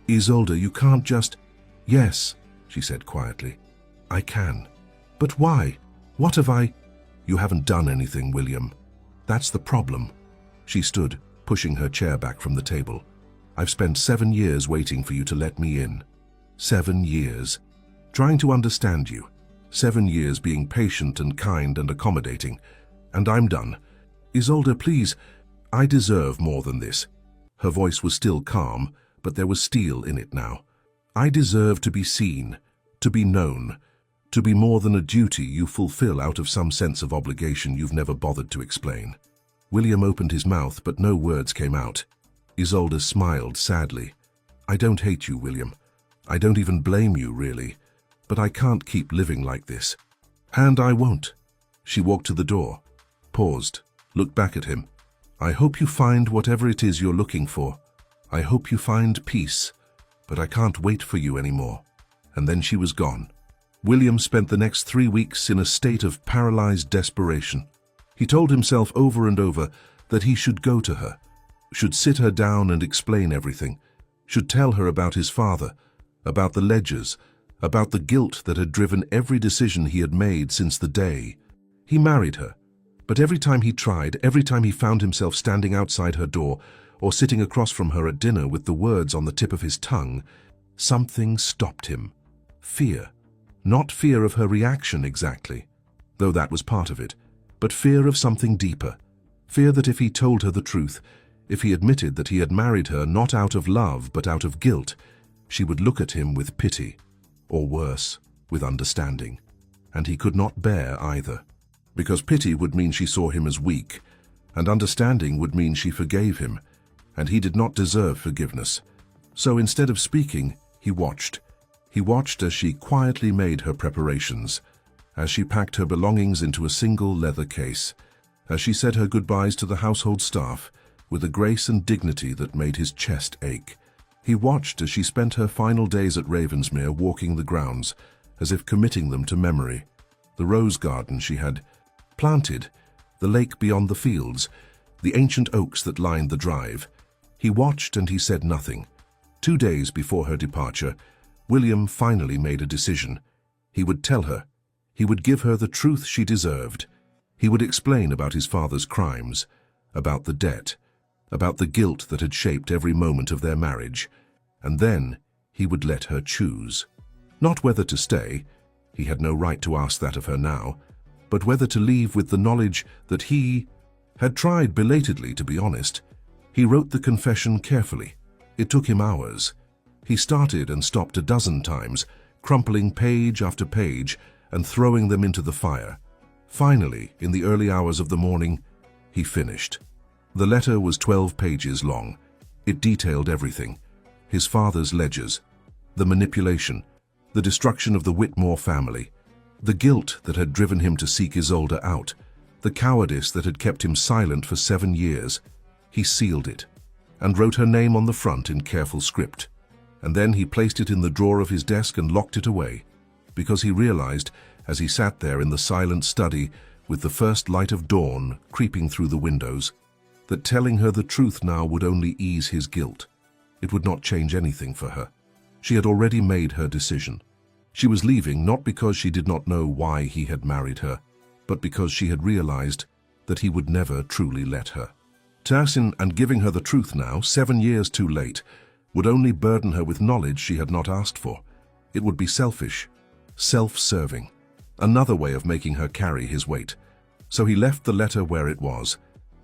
"Isolde, you can't just—" "Yes," she said quietly. "I can." "But why? What have I—" "You haven't done anything, William. That's the problem." She stood, pushing her chair back from the table. "I've spent 7 years waiting for you to let me in. 7 years. Trying to understand you. 7 years being patient and kind and accommodating. And I'm done. Isolde, please, I deserve more than this." Her voice was still calm, but there was steel in it now. "I deserve to be seen, to be known, to be more than a duty you fulfill out of some sense of obligation you've never bothered to explain." William opened his mouth, but no words came out. Isolde smiled sadly. "I don't hate you, William. I don't even blame you, really. But I can't keep living like this. And I won't." She walked to the door, paused, looked back at him. "I hope you find whatever it is you're looking for. I hope you find peace, but I can't wait for you anymore." And then she was gone. William spent the next 3 weeks in a state of paralyzed desperation. He told himself over and over that he should go to her, should sit her down and explain everything, should tell her about his father, about the ledgers, about the guilt that had driven every decision he had made since the day he married her. But every time he tried, every time he found himself standing outside her door or sitting across from her at dinner with the words on the tip of his tongue, something stopped him. Fear. Not fear of her reaction exactly, though that was part of it, but fear of something deeper. Fear that if he told her the truth, if he admitted that he had married her not out of love but out of guilt, she would look at him with pity, or worse, with understanding. And he could not bear either. Because pity would mean she saw him as weak, and understanding would mean she forgave him, and he did not deserve forgiveness. So instead of speaking, he watched. He watched as she quietly made her preparations, as she packed her belongings into a single leather case, as she said her goodbyes to the household staff with a grace and dignity that made his chest ache. He watched as she spent her final days at Ravensmere walking the grounds, as if committing them to memory. The rose garden she had planted, the lake beyond the fields, the ancient oaks that lined the drive. He watched and he said nothing. 2 days before her departure, William finally made a decision. He would tell her. He would give her the truth she deserved. He would explain about his father's crimes, about the debt, about the guilt that had shaped every moment of their marriage, and then he would let her choose. Not whether to stay, he had no right to ask that of her now, but whether to leave with the knowledge that he had tried belatedly, to be honest. He wrote the confession carefully. It took him hours. He started and stopped a dozen times, crumpling page after page and throwing them into the fire. Finally, in the early hours of the morning, he finished. The letter was 12 pages long. It detailed everything. His father's ledgers, the manipulation, the destruction of the Whitmore family, the guilt that had driven him to seek Isolde out, the cowardice that had kept him silent for 7 years. He sealed it and wrote her name on the front in careful script. And then he placed it in the drawer of his desk and locked it away, because he realized, as he sat there in the silent study with the first light of dawn creeping through the windows, that telling her the truth now would only ease his guilt. It would not change anything for her. She had already made her decision. She was leaving not because she did not know why he had married her, but because she had realized that he would never truly let her. Tursin and giving her the truth now, 7 years too late, would only burden her with knowledge she had not asked for. It would be selfish, self-serving, another way of making her carry his weight. So he left the letter where it was,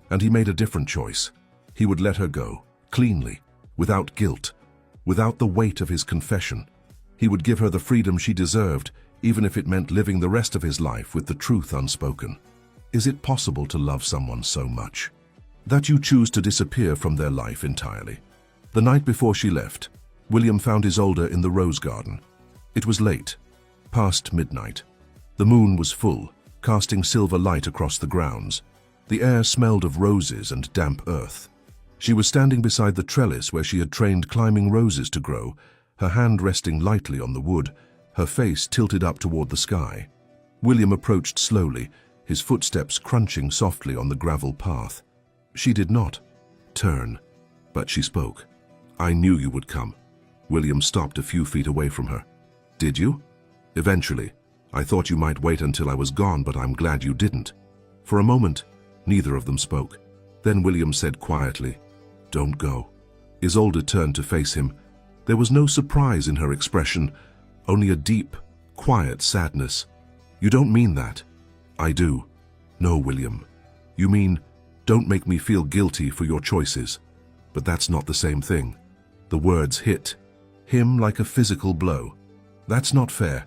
and he made a different choice. He would let her go, cleanly, without guilt, without the weight of his confession. He would give her the freedom she deserved, even if it meant living the rest of his life with the truth unspoken. Is it possible to love someone so much that you choose to disappear from their life entirely? The night before she left, William found Isolde in the rose garden. It was late, past midnight. The moon was full, casting silver light across the grounds. The air smelled of roses and damp earth. She was standing beside the trellis where she had trained climbing roses to grow, her hand resting lightly on the wood, her face tilted up toward the sky. William approached slowly, his footsteps crunching softly on the gravel path. She did not turn, but she spoke. "I knew you would come." William stopped a few feet away from her. "Did you?" "Eventually. I thought you might wait until I was gone, but I'm glad you didn't." For a moment, neither of them spoke. Then William said quietly, "Don't go." Isolde turned to face him. There was no surprise in her expression, only a deep, quiet sadness. "You don't mean that." "I do." "No, William. You mean, don't make me feel guilty for your choices." But that's not the same thing. The words hit him like a physical blow. "That's not fair,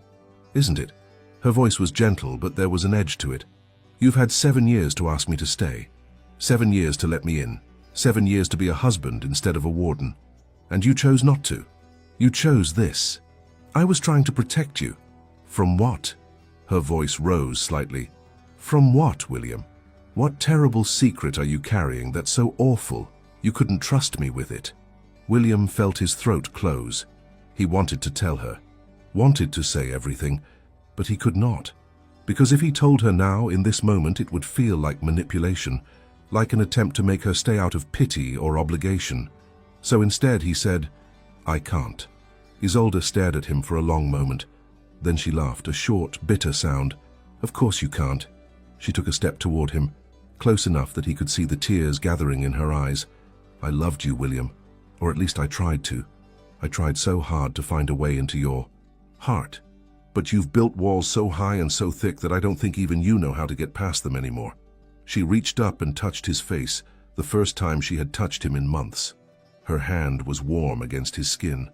isn't it?" Her voice was gentle, but there was an edge to it. "You've had 7 years to ask me to stay. 7 years to let me in. 7 years to be a husband instead of a warden. And you chose not to. You chose this. I was trying to protect you." "From what?" Her voice rose slightly. "From what, William? What terrible secret are you carrying that's so awful you couldn't trust me with it?" William felt his throat close. He wanted to tell her, wanted to say everything, but he could not. Because if he told her now, in this moment, it would feel like manipulation, like an attempt to make her stay out of pity or obligation. So instead he said, "I can't." Isolde stared at him for a long moment. Then she laughed, a short, bitter sound. "Of course you can't." She took a step toward him, close enough that he could see the tears gathering in her eyes. "I loved you, William. Or at least I tried to. I tried so hard to find a way into your heart. But you've built walls so high and so thick that I don't think even you know how to get past them anymore." She reached up and touched his face, the first time she had touched him in months. Her hand was warm against his skin.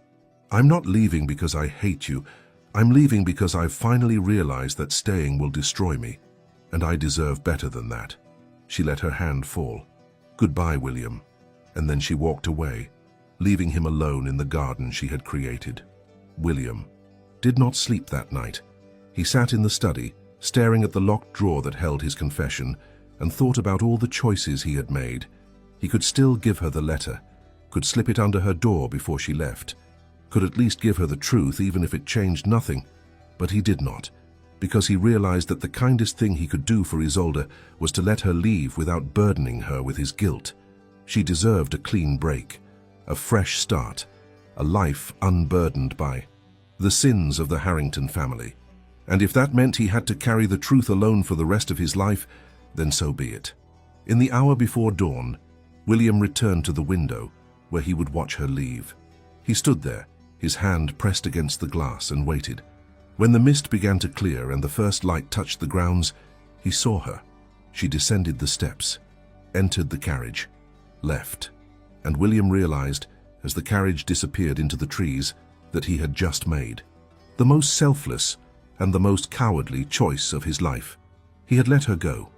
"I'm not leaving because I hate you. I'm leaving because I've finally realized that staying will destroy me, and I deserve better than that." She let her hand fall. "Goodbye, William." And then she walked away, leaving him alone in the garden she had created. William did not sleep that night. He sat in the study, staring at the locked drawer that held his confession, and thought about all the choices he had made. He could still give her the letter, could slip it under her door before she left, could at least give her the truth even if it changed nothing. But he did not, because he realized that the kindest thing he could do for Isolde was to let her leave without burdening her with his guilt. She deserved a clean break, a fresh start, a life unburdened by the sins of the Harrington family. And if that meant he had to carry the truth alone for the rest of his life, then so be it. In the hour before dawn, William returned to the window where he would watch her leave. He stood there, his hand pressed against the glass, and waited. When the mist began to clear and the first light touched the grounds, he saw her. She descended the steps, entered the carriage, left, and William realized, as the carriage disappeared into the trees, that he had just made the most selfless and the most cowardly choice of his life. He had let her go,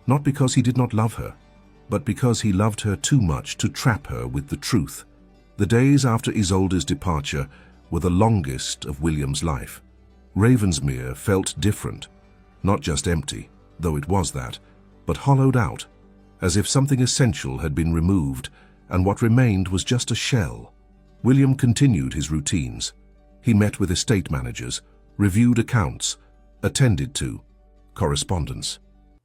not because he did not love her, but because he loved her too much to trap her with the truth. The days after Isolde's departure were the longest of William's life. Ravensmere felt different, not just empty, though it was that, but hollowed out, as if something essential had been removed, and what remained was just a shell. William continued his routines. He met with estate managers, reviewed accounts, attended to correspondence.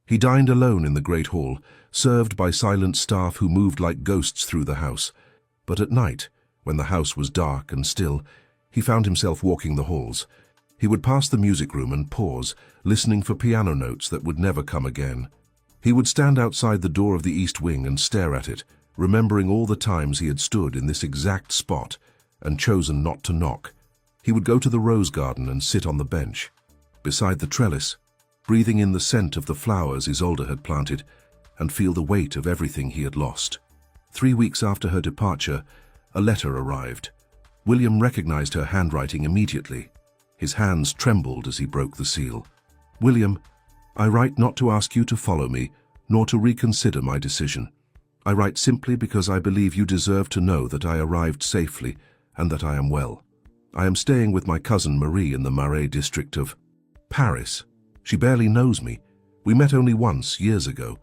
He dined alone in the great hall, served by silent staff who moved like ghosts through the house. But at night, when the house was dark and still, he found himself walking the halls. He would pass the music room and pause, listening for piano notes that would never come again. He would stand outside the door of the east wing and stare at it, remembering all the times he had stood in this exact spot and chosen not to knock. He would go to the rose garden and sit on the bench, beside the trellis, breathing in the scent of the flowers Isolde had planted, and feel the weight of everything he had lost. 3 weeks after her departure, a letter arrived. William recognized her handwriting immediately. His hands trembled as he broke the seal. "William, I write not to ask you to follow me, nor to reconsider my decision. I write simply because I believe you deserve to know that I arrived safely and that I am well. I am staying with my cousin Marie in the Marais district of Paris. She barely knows me. We met only once, years ago,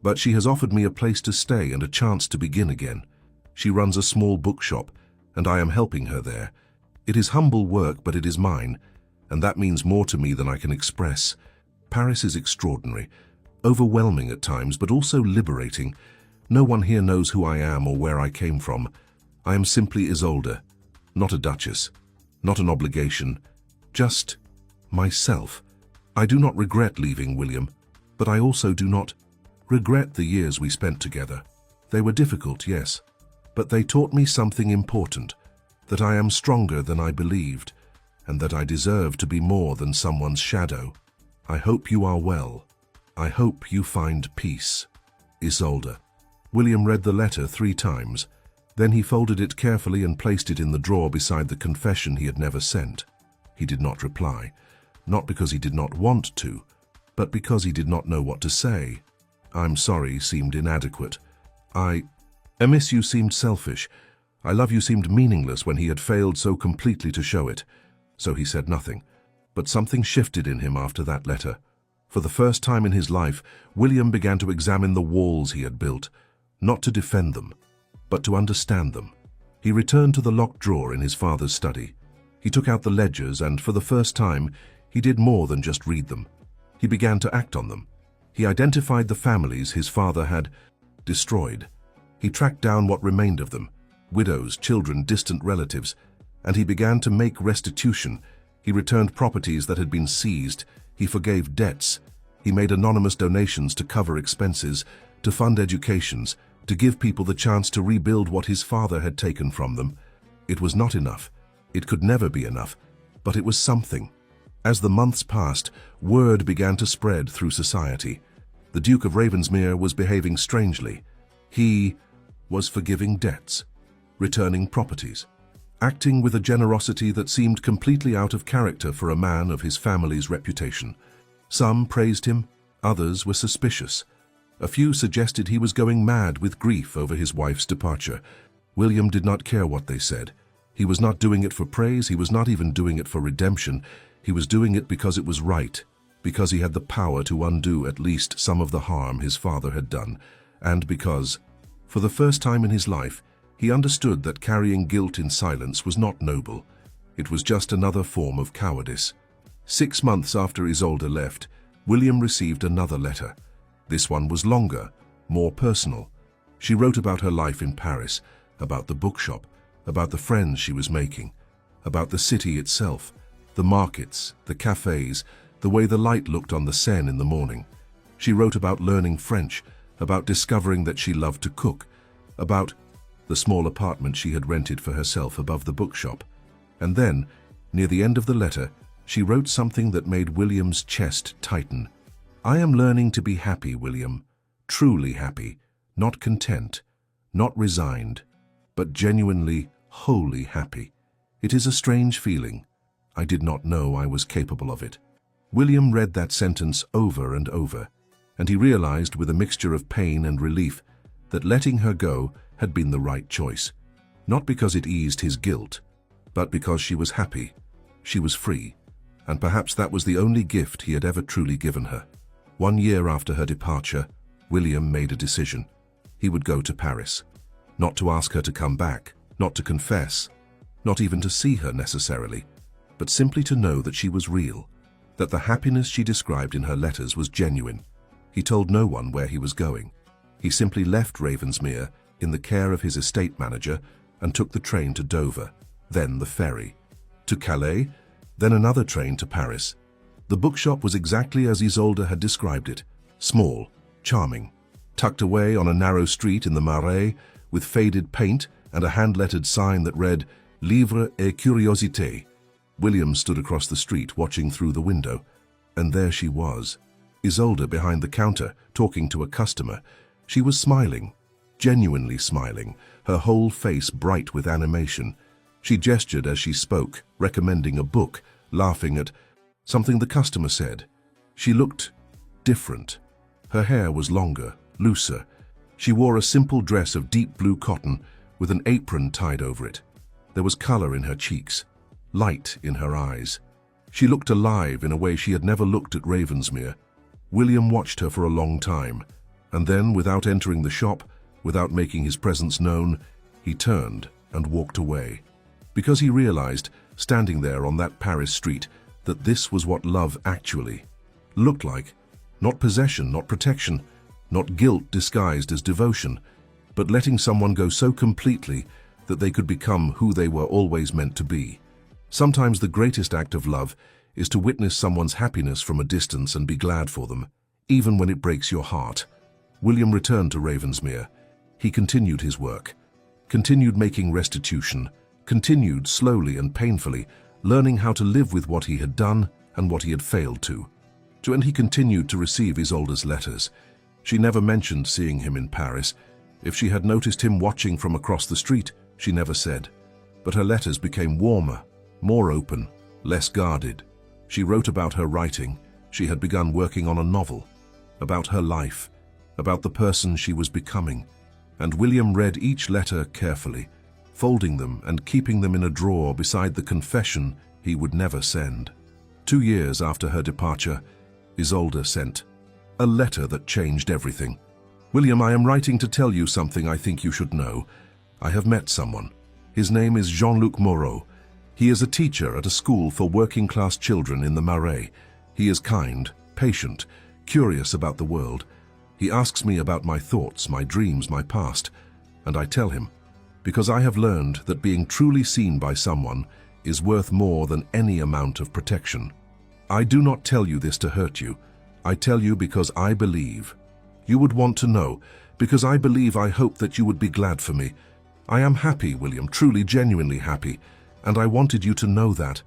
but she has offered me a place to stay and a chance to begin again. She runs a small bookshop, and I am helping her there. It is humble work, but it is mine, and that means more to me than I can express. Paris is extraordinary, overwhelming at times, but also liberating. No one here knows who I am or where I came from. I am simply Isolde, not a duchess, not an obligation, just myself. I do not regret leaving, William, but I also do not regret the years we spent together. They were difficult, yes, but they taught me something important, that I am stronger than I believed, and that I deserve to be more than someone's shadow. I hope you are well. I hope you find peace. Isolde." William read the letter 3 times. Then he folded it carefully and placed it in the drawer beside the confession he had never sent. He did not reply, not because he did not want to, but because he did not know what to say. "I'm sorry" seemed inadequate. I miss you" seemed selfish. "I love you" seemed meaningless when he had failed so completely to show it. So he said nothing. But something shifted in him after that letter. For the first time in his life, William began to examine the walls he had built, not to defend them, but to understand them. He returned to the locked drawer in his father's study. He took out the ledgers and, for the first time, he did more than just read them. He began to act on them. He identified the families his father had destroyed. He tracked down what remained of them, widows, children, distant relatives, and he began to make restitution. He returned properties that had been seized. He forgave debts. He made anonymous donations to cover expenses, to fund educations, to give people the chance to rebuild what his father had taken from them. It was not enough. It could never be enough, but it was something. As the months passed, word began to spread through society. The Duke of Ravensmere was behaving strangely. He was forgiving debts, returning properties, acting with a generosity that seemed completely out of character for a man of his family's reputation. Some praised him, others were suspicious. A few suggested he was going mad with grief over his wife's departure. William did not care what they said. He was not doing it for praise, he was not even doing it for redemption. He was doing it because it was right, because he had the power to undo at least some of the harm his father had done, and because, for the first time in his life, he understood that carrying guilt in silence was not noble. It was just another form of cowardice. 6 months after Isolde left, William received another letter. This one was longer, more personal. She wrote about her life in Paris, about the bookshop, about the friends she was making, about the city itself, the markets, the cafes, the way the light looked on the Seine in the morning. She wrote about learning French, about discovering that she loved to cook, about the small apartment she had rented for herself above the bookshop. And then, near the end of the letter, she wrote something that made William's chest tighten. "I am learning to be happy, William, truly happy, not content, not resigned, but genuinely, wholly happy. It is a strange feeling. I did not know I was capable of it." William read that sentence over and over, and he realized with a mixture of pain and relief that letting her go had been the right choice, not because it eased his guilt, but because she was happy, she was free, and perhaps that was the only gift he had ever truly given her. 1 year after her departure, William made a decision. He would go to Paris, not to ask her to come back, not to confess, not even to see her necessarily, but simply to know that she was real, that the happiness she described in her letters was genuine. He told no one where he was going. He simply left Ravensmere in the care of his estate manager and took the train to Dover, then the ferry, to Calais, then another train to Paris. The bookshop was exactly as Isolde had described it, small, charming, tucked away on a narrow street in the Marais, with faded paint and a hand-lettered sign that read, "Livres et curiosités." William stood across the street watching through the window, and there she was, Isolde behind the counter, talking to a customer. She was smiling, genuinely smiling, her whole face bright with animation. She gestured as she spoke, recommending a book, laughing at something the customer said. She looked different. Her hair was longer, looser. She wore a simple dress of deep blue cotton with an apron tied over it. There was color in her cheeks, light in her eyes. She looked alive in a way she had never looked at Ravensmere. William watched her for a long time, and then, without entering the shop, without making his presence known, he turned and walked away. Because he realized, standing there on that Paris street, that this was what love actually looked like. Not possession, not protection, not guilt disguised as devotion, but letting someone go so completely that they could become who they were always meant to be. Sometimes the greatest act of love is to witness someone's happiness from a distance and be glad for them, even when it breaks your heart. William returned to Ravensmere. He continued his work, continued making restitution, continued slowly and painfully, learning how to live with what he had done and what he had failed to. And he continued to receive Isolde's letters. She never mentioned seeing him in Paris. If she had noticed him watching from across the street, she never said. But her letters became warmer, more open, less guarded. She wrote about her writing. She had begun working on a novel, about her life, about the person she was becoming. And William read each letter carefully, folding them and keeping them in a drawer beside the confession he would never send. 2 years after her departure, Isolde sent a letter that changed everything. William, I am writing to tell you something I think you should know. I have met someone. His name is Jean-Luc Moreau. He is a teacher at a school for working-class children in the Marais. He is kind, patient, curious about the world. He asks me about my thoughts, my dreams, my past, and I tell him, because I have learned that being truly seen by someone is worth more than any amount of protection. I do not tell you this to hurt you. I tell you because I believe. You would want to know, because I believe. I hope that you would be glad for me. I am happy, William, truly, genuinely happy, and I wanted you to know that.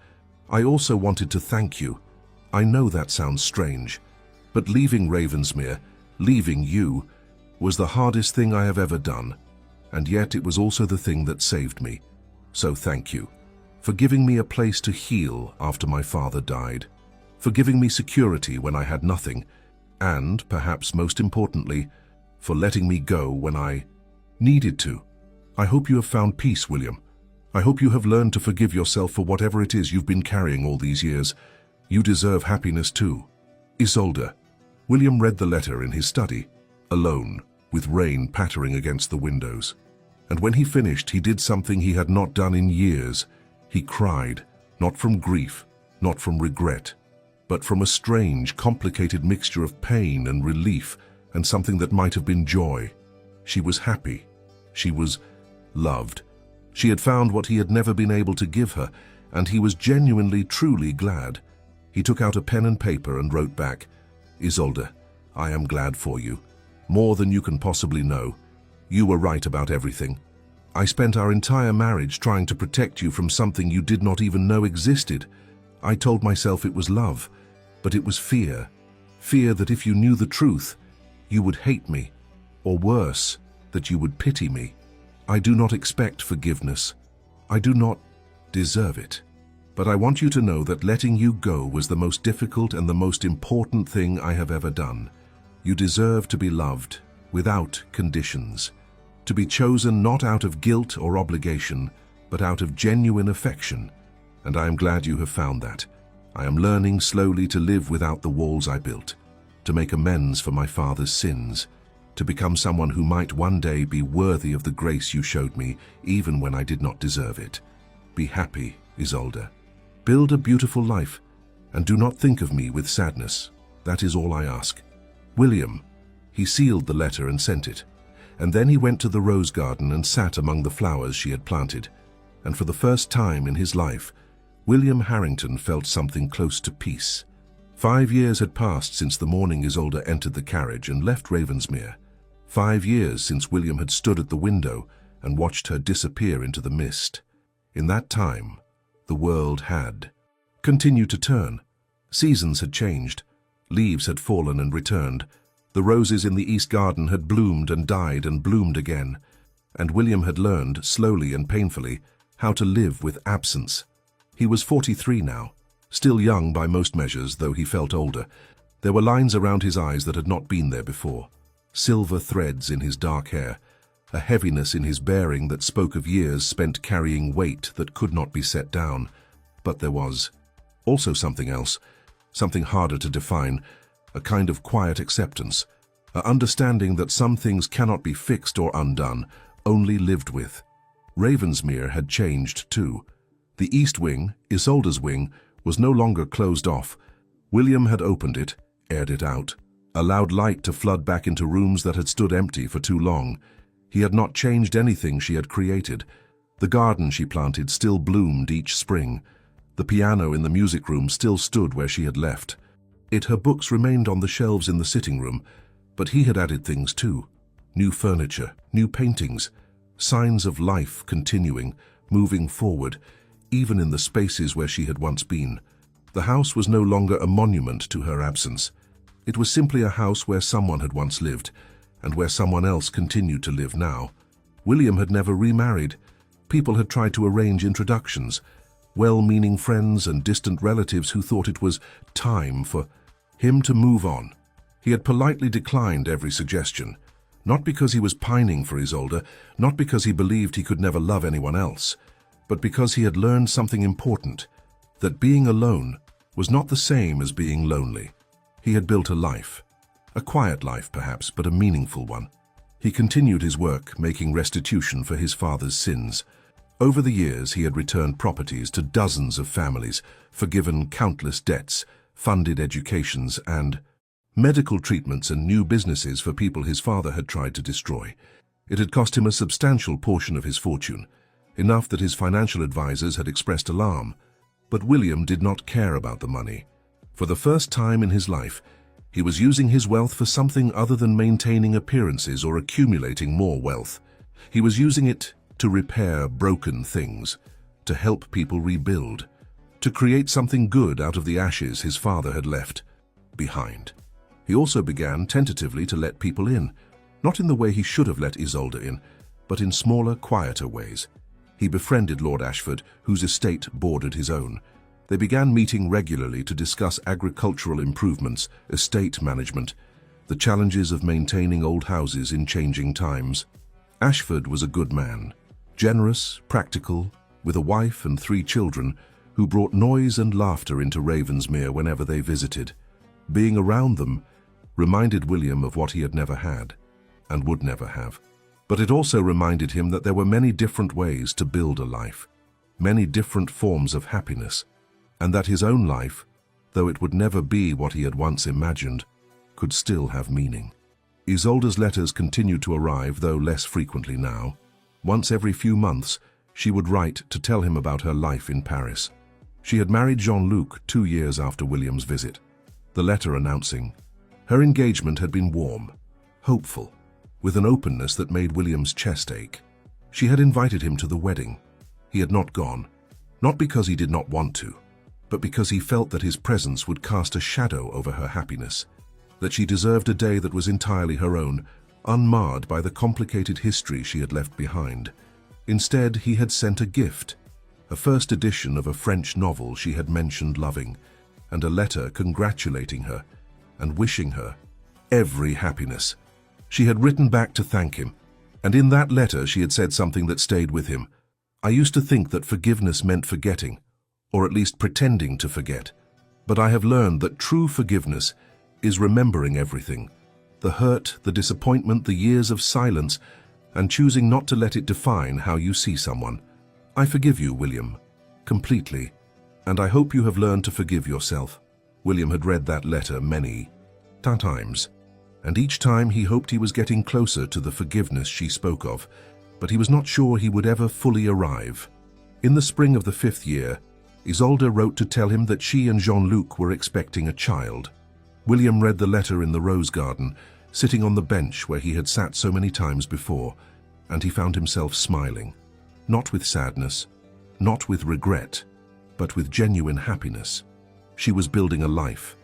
I also wanted to thank you. I know that sounds strange, but leaving Ravensmere, leaving you, was the hardest thing I have ever done, and yet it was also the thing that saved me. So thank you for giving me a place to heal after my father died, for giving me security when I had nothing, and, perhaps most importantly, for letting me go when I needed to. I hope you have found peace, William. I hope you have learned to forgive yourself for whatever it is you've been carrying all these years. You deserve happiness too. Isolde. William read the letter in his study, alone, with rain pattering against the windows. And when he finished, he did something he had not done in years. He cried, not from grief, not from regret, but from a strange, complicated mixture of pain and relief and something that might have been joy. She was happy. She was loved. She had found what he had never been able to give her, and he was genuinely, truly glad. He took out a pen and paper and wrote back, Isolde, I am glad for you. More than you can possibly know. You were right about everything. I spent our entire marriage trying to protect you from something you did not even know existed. I told myself it was love, but it was fear. Fear that if you knew the truth, you would hate me, or worse, that you would pity me. I do not expect forgiveness. I do not deserve it. But I want you to know that letting you go was the most difficult and the most important thing I have ever done. You deserve to be loved, without conditions. To be chosen not out of guilt or obligation, but out of genuine affection. And I am glad you have found that. I am learning slowly to live without the walls I built, to make amends for my father's sins, to become someone who might one day be worthy of the grace you showed me, even when I did not deserve it. Be happy, Isolde. Build a beautiful life, and do not think of me with sadness. That is all I ask. William. He sealed the letter and sent it, and then he went to the rose garden and sat among the flowers she had planted, and for the first time in his life, William Harrington felt something close to peace. 5 years had passed since the morning Isolde entered the carriage and left Ravensmere. 5 years since William had stood at the window and watched her disappear into the mist. In that time, the world had continued to turn. Seasons had changed. Leaves had fallen and returned. The roses in the East Garden had bloomed and died and bloomed again. And William had learned, slowly and painfully, how to live with absence. He was 43 now, Still young by most measures, though he felt older. There were lines around his eyes that had not been there before, silver threads in his dark hair, a heaviness in his bearing that spoke of years spent carrying weight that could not be set down. But there was also something else, something harder to define, a kind of quiet acceptance, an understanding that some things cannot be fixed or undone, only lived with. Ravensmere had changed too. The east wing, Isolde's wing, was no longer closed off. William had opened it, aired it out, allowed light to flood back into rooms that had stood empty for too long. He had not changed anything she had created. The garden she planted still bloomed each spring. The piano in the music room still stood where she had left. Her books remained on the shelves in the sitting room, but he had added things too. New furniture, new paintings, signs of life continuing, moving forward, even in the spaces where she had once been. The house was no longer a monument to her absence. It was simply a house where someone had once lived, and where someone else continued to live now. William had never remarried. People had tried to arrange introductions, well-meaning friends and distant relatives who thought it was time for him to move on. He had politely declined every suggestion, not because he was pining for Isolde, not because he believed he could never love anyone else, but because he had learned something important, that being alone was not the same as being lonely. He had built a life. A quiet life, perhaps, but a meaningful one. He continued his work, making restitution for his father's sins. Over the years, he had returned properties to dozens of families, forgiven countless debts, funded educations and medical treatments and new businesses for people his father had tried to destroy. It had cost him a substantial portion of his fortune, enough that his financial advisors had expressed alarm. But William did not care about the money. For the first time in his life, he was using his wealth for something other than maintaining appearances or accumulating more wealth. He was using it to repair broken things, to help people rebuild, to create something good out of the ashes his father had left behind. He also began tentatively to let people in, not in the way he should have let Isolde in, but in smaller, quieter ways. He befriended Lord Ashford, whose estate bordered his own. They began meeting regularly to discuss agricultural improvements, estate management, the challenges of maintaining old houses in changing times. Ashford was a good man, generous, practical, with a wife and 3 children, who brought noise and laughter into Ravensmere whenever they visited. Being around them reminded William of what he had never had, and would never have. But it also reminded him that there were many different ways to build a life, many different forms of happiness, and that his own life, though it would never be what he had once imagined, could still have meaning. Isolde's letters continued to arrive, though less frequently now. Once every few months, she would write to tell him about her life in Paris. She had married Jean-Luc 2 years after William's visit. The letter announcing her engagement had been warm, hopeful, with an openness that made William's chest ache. She had invited him to the wedding. He had not gone, not because he did not want to, but because he felt that his presence would cast a shadow over her happiness, that she deserved a day that was entirely her own, unmarred by the complicated history she had left behind. Instead, he had sent a gift, a first edition of a French novel she had mentioned loving, and a letter congratulating her and wishing her every happiness. She had written back to thank him, and in that letter she had said something that stayed with him. "I used to think that forgiveness meant forgetting, or at least pretending to forget. But I have learned that true forgiveness is remembering everything, the hurt, the disappointment, the years of silence, and choosing not to let it define how you see someone. I forgive you, William, completely, and I hope you have learned to forgive yourself." William had read that letter many times, and each time he hoped he was getting closer to the forgiveness she spoke of, but he was not sure he would ever fully arrive. In the spring of the 5th year, Isolde wrote to tell him that she and Jean-Luc were expecting a child. William read the letter in the rose garden, sitting on the bench where he had sat so many times before, and he found himself smiling, not with sadness, not with regret, but with genuine happiness. She was building a life,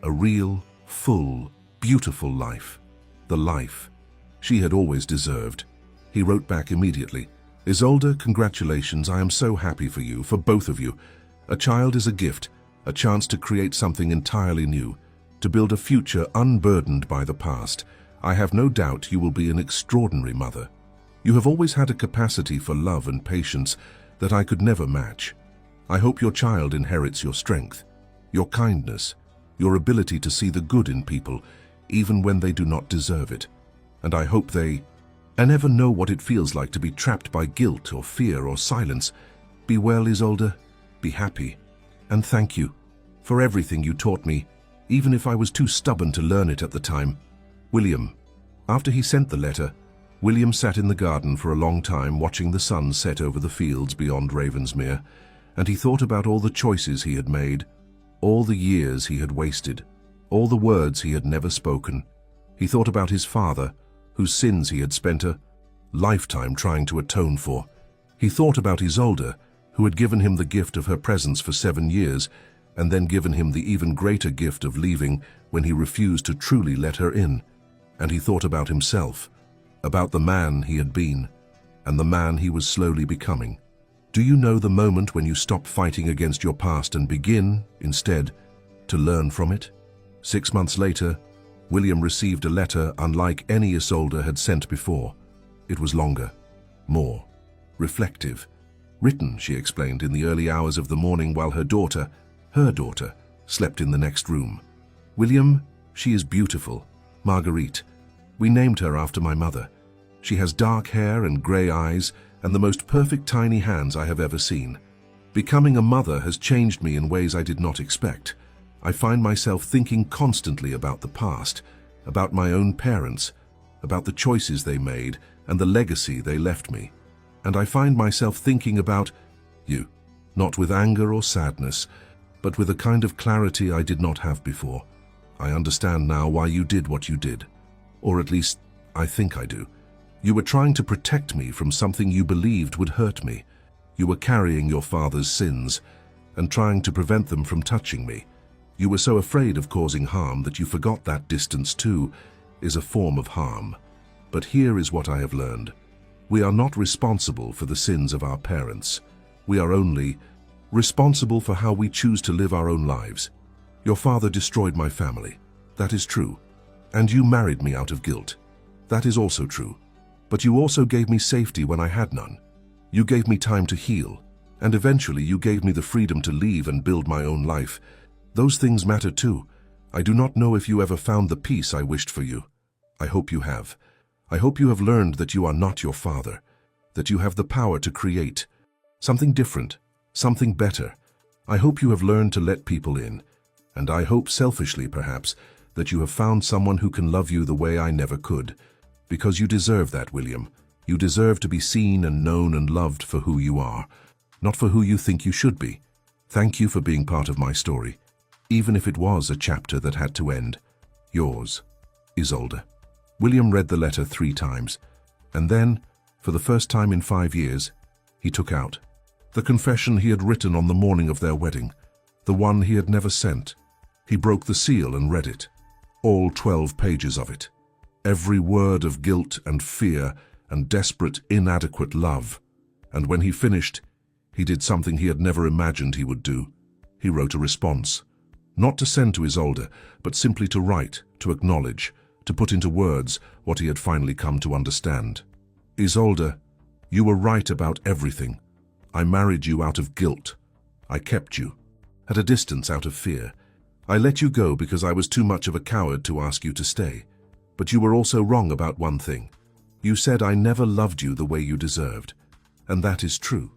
a real, full, beautiful life, the life she had always deserved. He wrote back immediately, "Isolde, congratulations, I am so happy for you, for both of you. A child is a gift, a chance to create something entirely new, to build a future unburdened by the past. I have no doubt you will be an extraordinary mother. You have always had a capacity for love and patience that I could never match. I hope your child inherits your strength, your kindness, your ability to see the good in people, even when they do not deserve it. And I hope they never know what it feels like to be trapped by guilt or fear or silence. Be well, Isolde. Be happy. And thank you for everything you taught me, even if I was too stubborn to learn it at the time. William. After he sent the letter, William sat in the garden for a long time watching the sun set over the fields beyond Ravensmere, and he thought about all the choices he had made, all the years he had wasted, all the words he had never spoken. He thought about his father, whose sins he had spent a lifetime trying to atone for. He thought about Isolde, who had given him the gift of her presence for 7 years, and then given him the even greater gift of leaving when he refused to truly let her in. And he thought about himself, about the man he had been, and the man he was slowly becoming. Do you know the moment when you stop fighting against your past and begin, instead, to learn from it? 6 months later, William received a letter unlike any Isolde had sent before. It was longer, more reflective. Written, she explained, in the early hours of the morning while her daughter, slept in the next room. William, she is beautiful. Marguerite. We named her after my mother. She has dark hair and grey eyes and the most perfect tiny hands I have ever seen. Becoming a mother has changed me in ways I did not expect. I find myself thinking constantly about the past, about my own parents, about the choices they made and the legacy they left me. And I find myself thinking about you, not with anger or sadness, but with a kind of clarity I did not have before. I understand now why you did what you did. Or at least, I think I do. You were trying to protect me from something you believed would hurt me. You were carrying your father's sins and trying to prevent them from touching me. You were so afraid of causing harm that you forgot that distance too is a form of harm. But here is what I have learned. We are not responsible for the sins of our parents. We are only responsible for how we choose to live our own lives. Your father destroyed my family. That is true. And you married me out of guilt. That is also true. But you also gave me safety when I had none. You gave me time to heal, and eventually you gave me the freedom to leave and build my own life. Those things matter too. I do not know if you ever found the peace I wished for you. I hope you have. I hope you have learned that you are not your father, that you have the power to create something different, something better. I hope you have learned to let people in, and I hope selfishly perhaps that you have found someone who can love you the way I never could. Because you deserve that, William. You deserve to be seen and known and loved for who you are, not for who you think you should be. Thank you for being part of my story, even if it was a chapter that had to end. Yours, Isolde. William read the letter 3 times, and then, for the first time in 5 years, he took out the confession he had written on the morning of their wedding, the one he had never sent. He broke the seal and read it, all 12 pages of it. Every word of guilt and fear and desperate, inadequate love. And when he finished, he did something he had never imagined he would do. He wrote a response. Not to send to Isolde, but simply to write, to acknowledge, to put into words what he had finally come to understand. Isolde, you were right about everything. I married you out of guilt. I kept you, at a distance out of fear. I let you go because I was too much of a coward to ask you to stay. But you were also wrong about one thing. You said I never loved you the way you deserved. And that is true.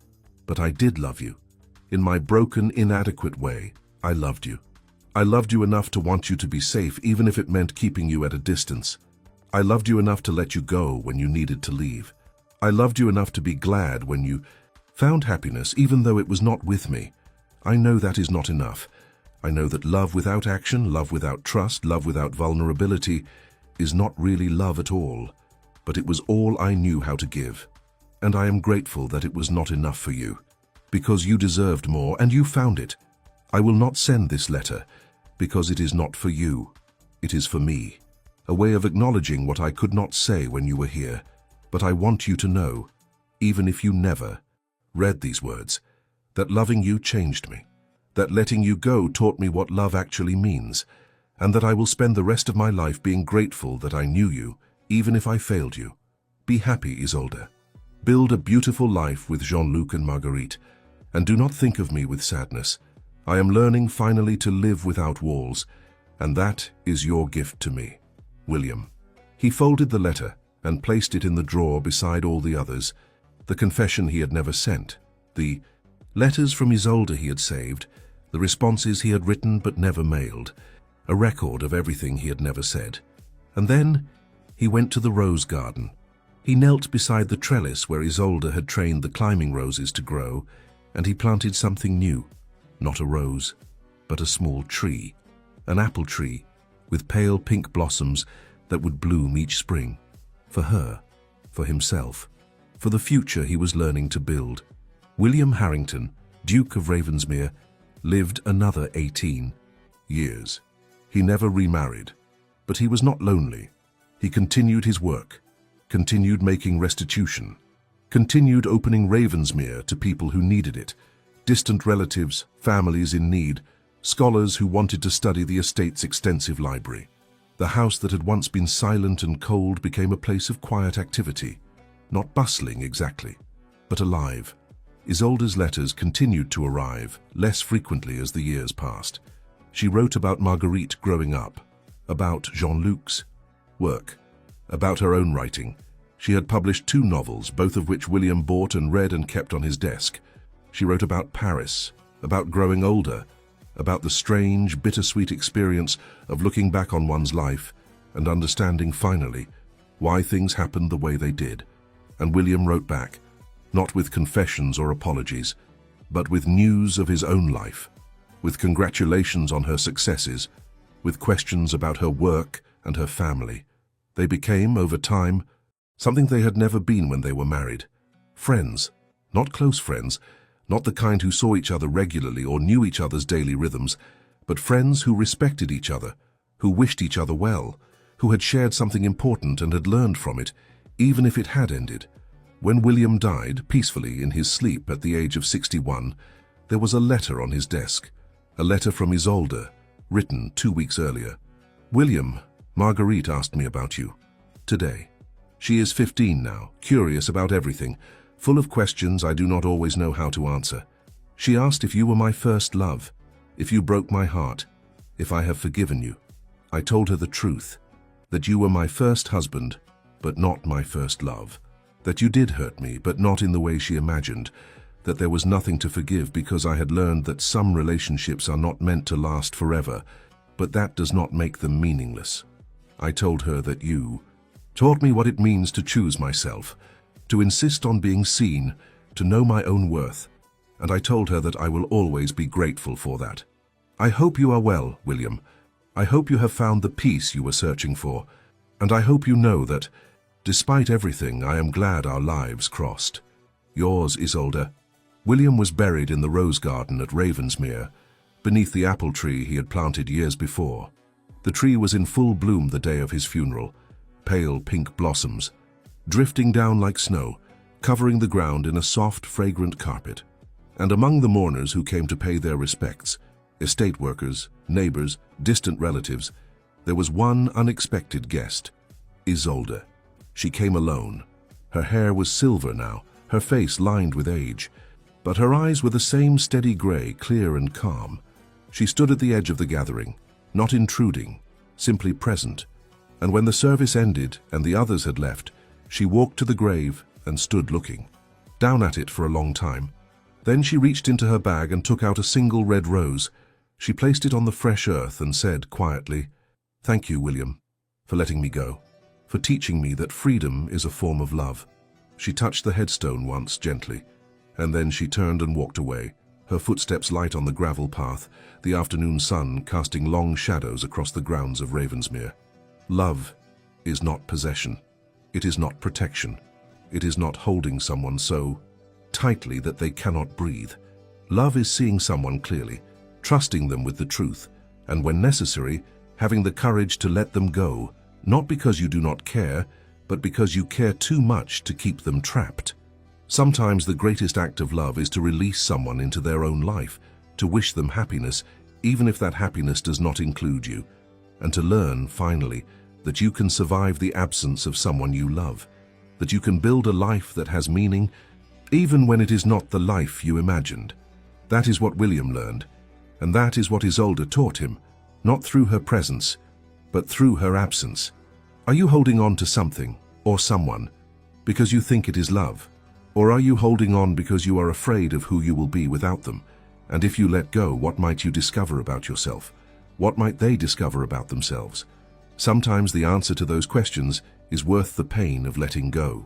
But I did love you. In my broken, inadequate way, I loved you. I loved you enough to want you to be safe, even if it meant keeping you at a distance. I loved you enough to let you go when you needed to leave. I loved you enough to be glad when you found happiness, even though it was not with me. I know that is not enough. I know that love without action, love without trust, love without vulnerability is not really love at all, but it was all I knew how to give. And I am grateful that it was not enough for you, because you deserved more and you found it. I will not send this letter, because it is not for you. It is for me, a way of acknowledging what I could not say when you were here. But I want you to know, even if you never read these words, that loving you changed me, that letting you go taught me what love actually means, and that I will spend the rest of my life being grateful that I knew you, even if I failed you. Be happy, Isolde. Build a beautiful life with Jean-Luc and Marguerite, and do not think of me with sadness. I am learning finally to live without walls, and that is your gift to me. William. He folded the letter and placed it in the drawer beside all the others, the confession he had never sent, the letters from Isolde he had saved, the responses he had written but never mailed, a record of everything he had never said. And then he went to the rose garden. He knelt beside the trellis where Isolde had trained the climbing roses to grow, and he planted something new, not a rose, but a small tree, an apple tree, with pale pink blossoms that would bloom each spring, for her, for himself, for the future he was learning to build. William Harrington, Duke of Ravensmere, lived another 18 years. He never remarried, but he was not lonely. He continued his work, continued making restitution, continued opening Ravensmere to people who needed it, distant relatives, families in need, scholars who wanted to study the estate's extensive library. The house that had once been silent and cold became a place of quiet activity, not bustling exactly, but alive. Isolde's letters continued to arrive, less frequently as the years passed. She wrote about Marguerite growing up, about Jean-Luc's work, about her own writing. She had published 2 novels, both of which William bought and read and kept on his desk. She wrote about Paris, about growing older, about the strange, bittersweet experience of looking back on one's life and understanding finally why things happened the way they did. And William wrote back, not with confessions or apologies, but with news of his own life, with congratulations on her successes, with questions about her work and her family. They became, over time, something they had never been when they were married. Friends, not close friends, not the kind who saw each other regularly or knew each other's daily rhythms, but friends who respected each other, who wished each other well, who had shared something important and had learned from it, even if it had ended. When William died, peacefully in his sleep at the age of 61, there was a letter on his desk, a letter from Isolde, written 2 weeks earlier. William, Marguerite asked me about you. Today. She is 15 now, curious about everything, full of questions I do not always know how to answer. She asked if you were my first love, if you broke my heart, if I have forgiven you. I told her the truth, that you were my first husband, but not my first love, that you did hurt me, but not in the way she imagined, that there was nothing to forgive because I had learned that some relationships are not meant to last forever, but that does not make them meaningless. I told her that you taught me what it means to choose myself, to insist on being seen, to know my own worth, and I told her that I will always be grateful for that. I hope you are well, William. I hope you have found the peace you were searching for, and I hope you know that, despite everything, I am glad our lives crossed. Yours, Isolde. William was buried in the rose garden at Ravensmere, beneath the apple tree he had planted years before. The tree was in full bloom the day of his funeral, pale pink blossoms, drifting down like snow, covering the ground in a soft, fragrant carpet. And among the mourners who came to pay their respects, estate workers, neighbors, distant relatives, there was one unexpected guest, Isolde. She came alone. Her hair was silver now, her face lined with age, but her eyes were the same steady gray, clear and calm. She stood at the edge of the gathering, not intruding, simply present, and when the service ended and the others had left, she walked to the grave and stood looking, down at it for a long time. Then she reached into her bag and took out a single red rose. She placed it on the fresh earth and said quietly, "Thank you, William, for letting me go, for teaching me that freedom is a form of love." She touched the headstone once gently, and then she turned and walked away, her footsteps light on the gravel path, the afternoon sun casting long shadows across the grounds of Ravensmere. Love is not possession. It is not protection. It is not holding someone so tightly that they cannot breathe. Love is seeing someone clearly, trusting them with the truth, and when necessary, having the courage to let them go, not because you do not care, but because you care too much to keep them trapped. Sometimes the greatest act of love is to release someone into their own life, to wish them happiness, even if that happiness does not include you, and to learn, finally, that you can survive the absence of someone you love, that you can build a life that has meaning, even when it is not the life you imagined. That is what William learned, and that is what Isolde taught him, not through her presence, but through her absence. Are you holding on to something, or someone, because you think it is love? Or are you holding on because you are afraid of who you will be without them? And if you let go, what might you discover about yourself? What might they discover about themselves? Sometimes the answer to those questions is worth the pain of letting go.